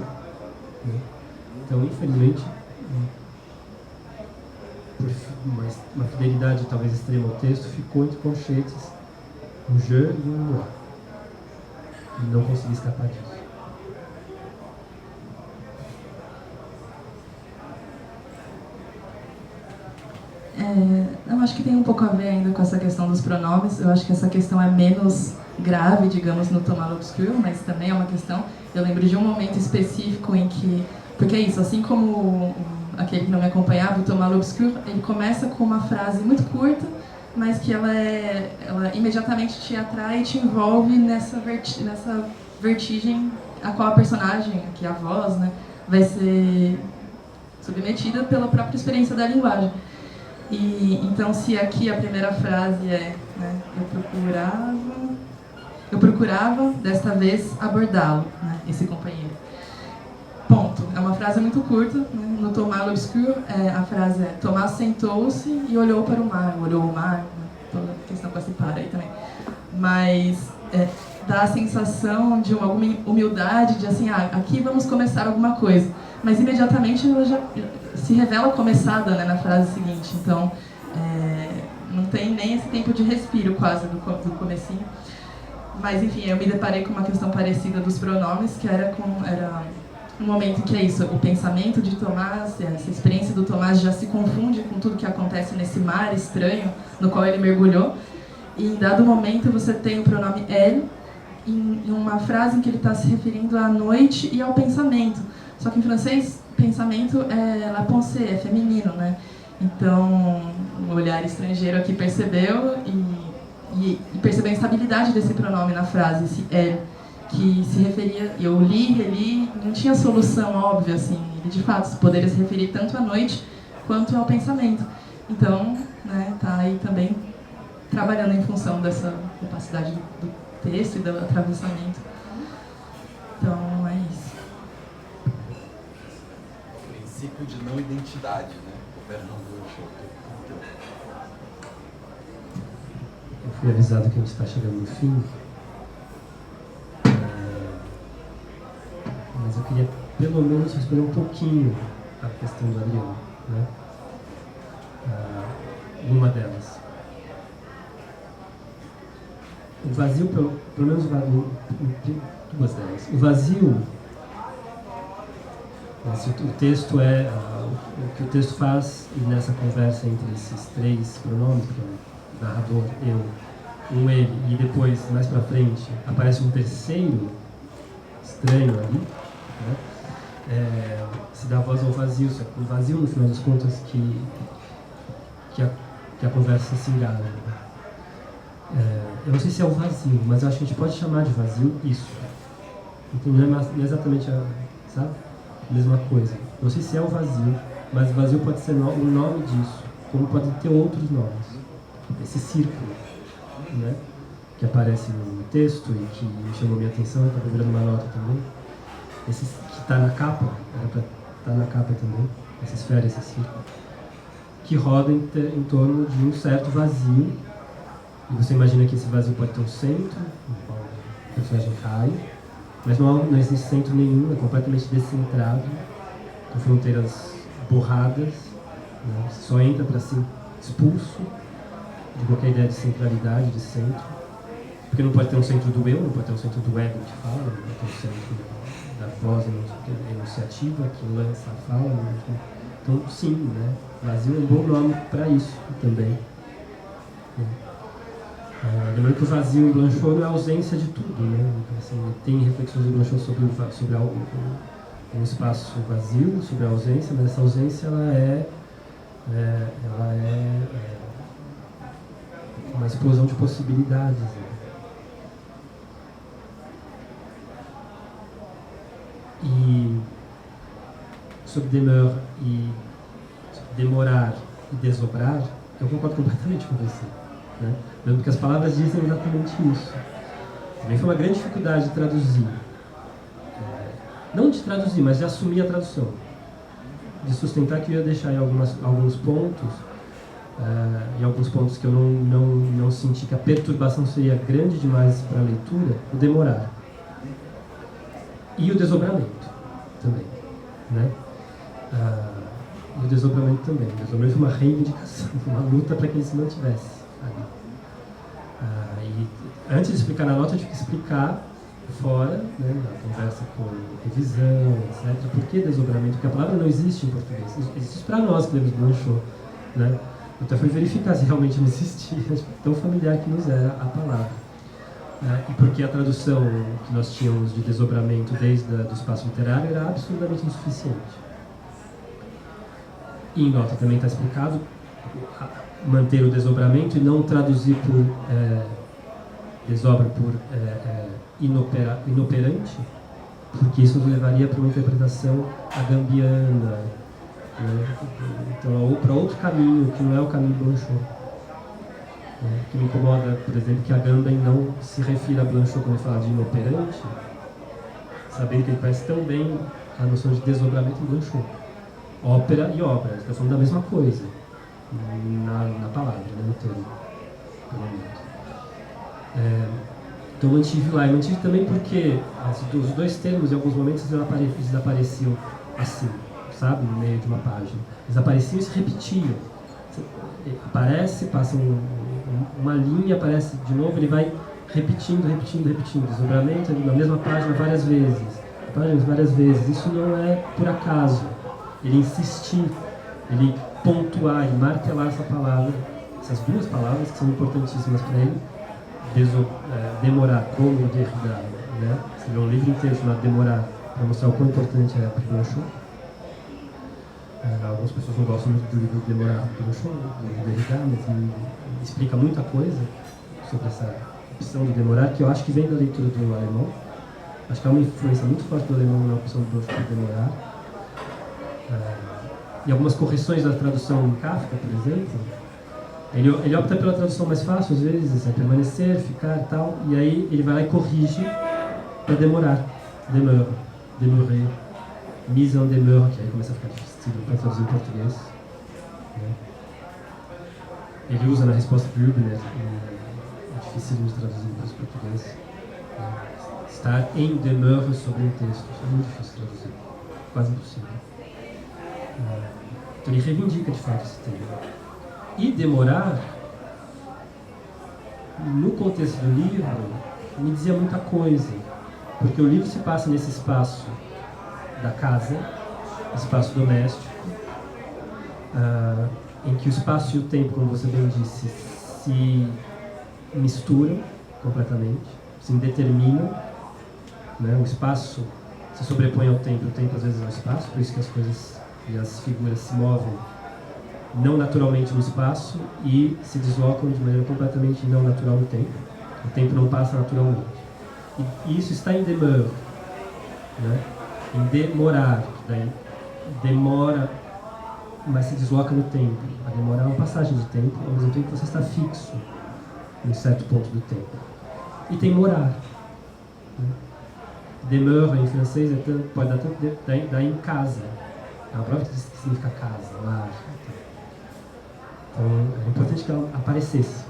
S2: Né? Então, infelizmente, por uma fidelidade talvez extrema ao texto, ficou entre colchetes um je e um moi. E não consegui escapar disso.
S1: Eu acho que tem um pouco a ver ainda com essa questão dos pronomes. Eu acho que essa questão é menos grave, digamos, no Thomas l'Obscur, mas também é uma questão. Eu lembro de um momento específico em que... Porque é isso, assim como aquele que não me acompanhava, o Thomas l'Obscur, ele começa com uma frase muito curta, mas que ela imediatamente te atrai e te envolve nessa vertigem a qual a personagem, que é a voz, né, vai ser submetida pela própria experiência da linguagem. E então, se aqui a primeira frase é, né, eu procurava desta vez abordá-lo, né, esse companheiro. Ponto. É uma frase muito curta, né? No Thomas l'Obscur, a frase é: Tomás sentou-se e olhou para o mar, olhou o mar, né? Toda a questão com esse para aí também. Mas dá a sensação de alguma humildade, de assim, aqui vamos começar alguma coisa. Mas imediatamente ela já se revela começada, né, na frase seguinte. Então, não tem nem esse tempo de respiro quase do comecinho. Mas, enfim, eu me deparei com uma questão parecida dos pronomes, que era um momento em que é isso, o pensamento de Tomás, essa experiência do Tomás já se confunde com tudo que acontece nesse mar estranho no qual ele mergulhou. E em dado momento você tem o pronome elle, em uma frase em que ele está se referindo à noite e ao pensamento. Só que em francês, pensamento é la pensée, é feminino, né? Então, o olhar estrangeiro aqui percebeu e percebeu a instabilidade desse pronome na frase, esse elle, que se referia, eu li, reli, não tinha solução óbvia, assim, ele de fato poderia se referir tanto à noite quanto ao pensamento. Então, né, tá aí também trabalhando em função dessa capacidade do texto e do atravessamento. Então, é isso.
S6: Princípio de não identidade, né? Operando o show.
S2: Eu fui avisado que a gente está chegando no fim. Mas eu queria, pelo menos, responder um pouquinho a questão do Ariano, né? Uma delas. O vazio, pelo menos duas delas. O vazio, o texto o que o texto faz nessa conversa entre esses três pronomes, que é o narrador, eu, um ele, e depois, mais pra frente, aparece um terceiro estranho ali, né? Se dá voz ao vazio, só que o vazio, no final das contas, que a conversa se engana. Eu não sei se é o vazio, mas eu acho que a gente pode chamar de vazio isso. Então não é exatamente a mesma coisa. Não sei se é o vazio, mas o vazio pode ser o nome disso, como pode ter outros nomes. Esse círculo, né, que aparece no texto e que me chamou minha atenção, estava virando uma nota também. Esse que está na capa, era para estar na capa também, essa esfera, esse círculo, que roda em torno de um certo vazio. E você imagina que esse vazio pode ter um centro, no qual o personagem cai, mas não existe centro nenhum, é completamente descentrado, com fronteiras borradas, né? Você só entra para ser expulso de qualquer ideia de centralidade, de centro, porque não pode ter um centro do eu, não pode ter um centro do ego que fala, não pode ter um centro da voz enunciativa que lança a fala. Então, sim, né? Vazio é um bom nome para isso também. Lembrando que o vazio em Blanchot não é a ausência de tudo, né? Assim, tem reflexões em Blanchot sobre um espaço vazio, sobre a ausência, mas essa ausência ela é uma explosão de possibilidades. Né? E sobre demeure e demorar e desobrar, eu concordo completamente com você. Né? Lembro que as palavras dizem exatamente isso. Também foi uma grande dificuldade de traduzir. Não de traduzir, mas de assumir a tradução. De sustentar que eu ia deixar em alguns pontos, em alguns pontos que eu não senti que a perturbação seria grande demais para a leitura, o demorar. E o desdobramento também, né? E o desdobramento também. O desdobramento é uma reivindicação, uma luta para que ele se mantivesse ali. E antes de explicar na nota, eu tive que explicar fora, né, na conversa com revisão, etc. Por que desdobramento? Porque a palavra não existe em português. Existe para nós que lemos Blanchot, né? Então foi verificar se realmente não existia, tão familiar que nos era a palavra. E porque a tradução que nós tínhamos de desdobramento desde do espaço literário era absurdamente insuficiente. E em nota também está explicado manter o desdobramento e não traduzir por desobra por inoperante, porque isso nos levaria para uma interpretação agambiana, né? Então, ou para outro caminho que não é o caminho do Blanchot. Que me incomoda, por exemplo, que Agamben não se refira a Blanchot quando ele fala de inoperante, sabendo que ele conhece tão bem a noção de desdobramento em Blanchot. Ópera e obra, eles estão falando da mesma coisa, na palavra, né, no termo, pelo menos. Então eu mantive lá, e mantive também porque os dois termos, em alguns momentos, eles desapareciam assim, sabe, no meio de uma página. Eles apareciam e se repetiam. Aparece, passa uma linha, aparece de novo, ele vai repetindo. Desdobramento na mesma página várias vezes. Isso não é por acaso. Ele insistir, ele pontuar e martelar essa palavra, essas duas palavras que são importantíssimas para ele. Demorar, como o Derrida, né? Escreveu um livro inteiro chamado Demorar, para mostrar o quão importante é para o Blanchot. Algumas pessoas não gostam muito do livro Demorar do Blanchot, do Derrida, mas ele explica muita coisa sobre essa opção de demorar, que eu acho que vem da leitura do alemão. Acho que há uma influência muito forte do alemão na opção do Blanchot de demorar. E algumas correções da tradução em Kafka, por exemplo, ele opta pela tradução mais fácil, às vezes, permanecer, ficar e tal, e aí ele vai lá e corrige para demorar, demeurer, mise en demeure, que aí começa a ficar difícil para traduzir em português. Né? Ele usa na resposta para Hübner, é difícil de traduzir em português. Né? Estar em demeure sobre um texto, isso é muito difícil de traduzir, quase impossível. Então ele reivindica de fato esse termo. E demorar, no contexto do livro, me dizia muita coisa, porque o livro se passa nesse espaço da casa, espaço doméstico, em que o espaço e o tempo, como você bem disse, se misturam completamente, se indeterminam, né? O espaço se sobrepõe ao tempo, o tempo às vezes é o espaço, por isso que as coisas e as figuras se movem não naturalmente no espaço e se deslocam de maneira completamente não natural no tempo. O tempo não passa naturalmente. E isso está em demeure, né? Em demorar, daí demora, mas se desloca no tempo. A demorar é uma passagem de tempo, ao mesmo tempo que você está fixo em certo ponto do tempo. E tem morar. Né? Demeure em francês pode dar tanto dar em casa. É uma prova que significa casa, lar. Então é importante que ela aparecesse.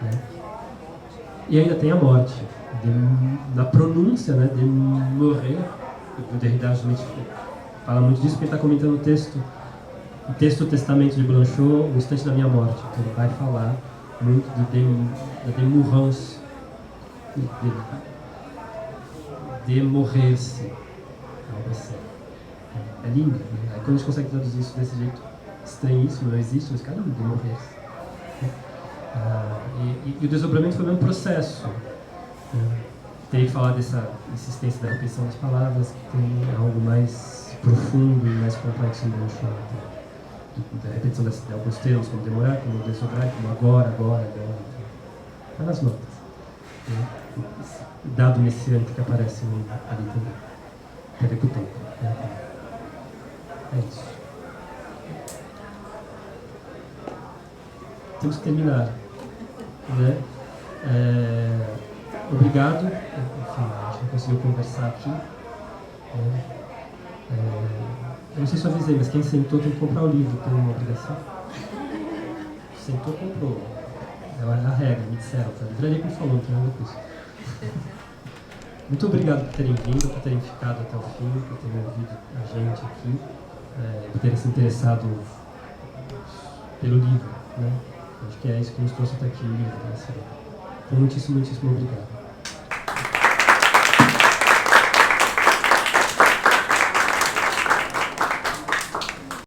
S2: Né? E ainda tem a morte. Na pronúncia, né, de morrer, o Derrida justamente fala muito disso, porque ele está comentando o texto do Testamento de Blanchot, O Instante da Minha Morte. Então ele vai falar muito da demourance, de morrer-se. Algo assim. É lindo, né? Aí quando a gente consegue traduzir isso desse jeito estranhíssimo, não existe, mas cara, lindo, de morrer-se. E o desdobramento foi o mesmo processo. Teria que falar dessa insistência da repetição das palavras, que tem algo mais profundo e mais complexo em Blanchot. Da repetição de alguns termos, como demorar, como desdobrar, como agora. Está nas notas. Dado messiânico que aparece ali também. Tem a ver com o tempo. É isso. Temos que terminar. Né? Obrigado. Enfim, a gente não conseguiu conversar aqui. Eu não sei se eu avisei, mas quem sentou tem que comprar o livro, tem uma obrigação. Sentou, comprou. É a regra, me disseram. A livraria que me falou, não tem nada com isso. Muito obrigado por terem vindo, por terem ficado até o fim, por terem ouvido a gente aqui, por terem se interessado pelo livro, né? Acho que é isso que nos trouxe até aqui, o livro, né? Então, muitíssimo, muitíssimo obrigado.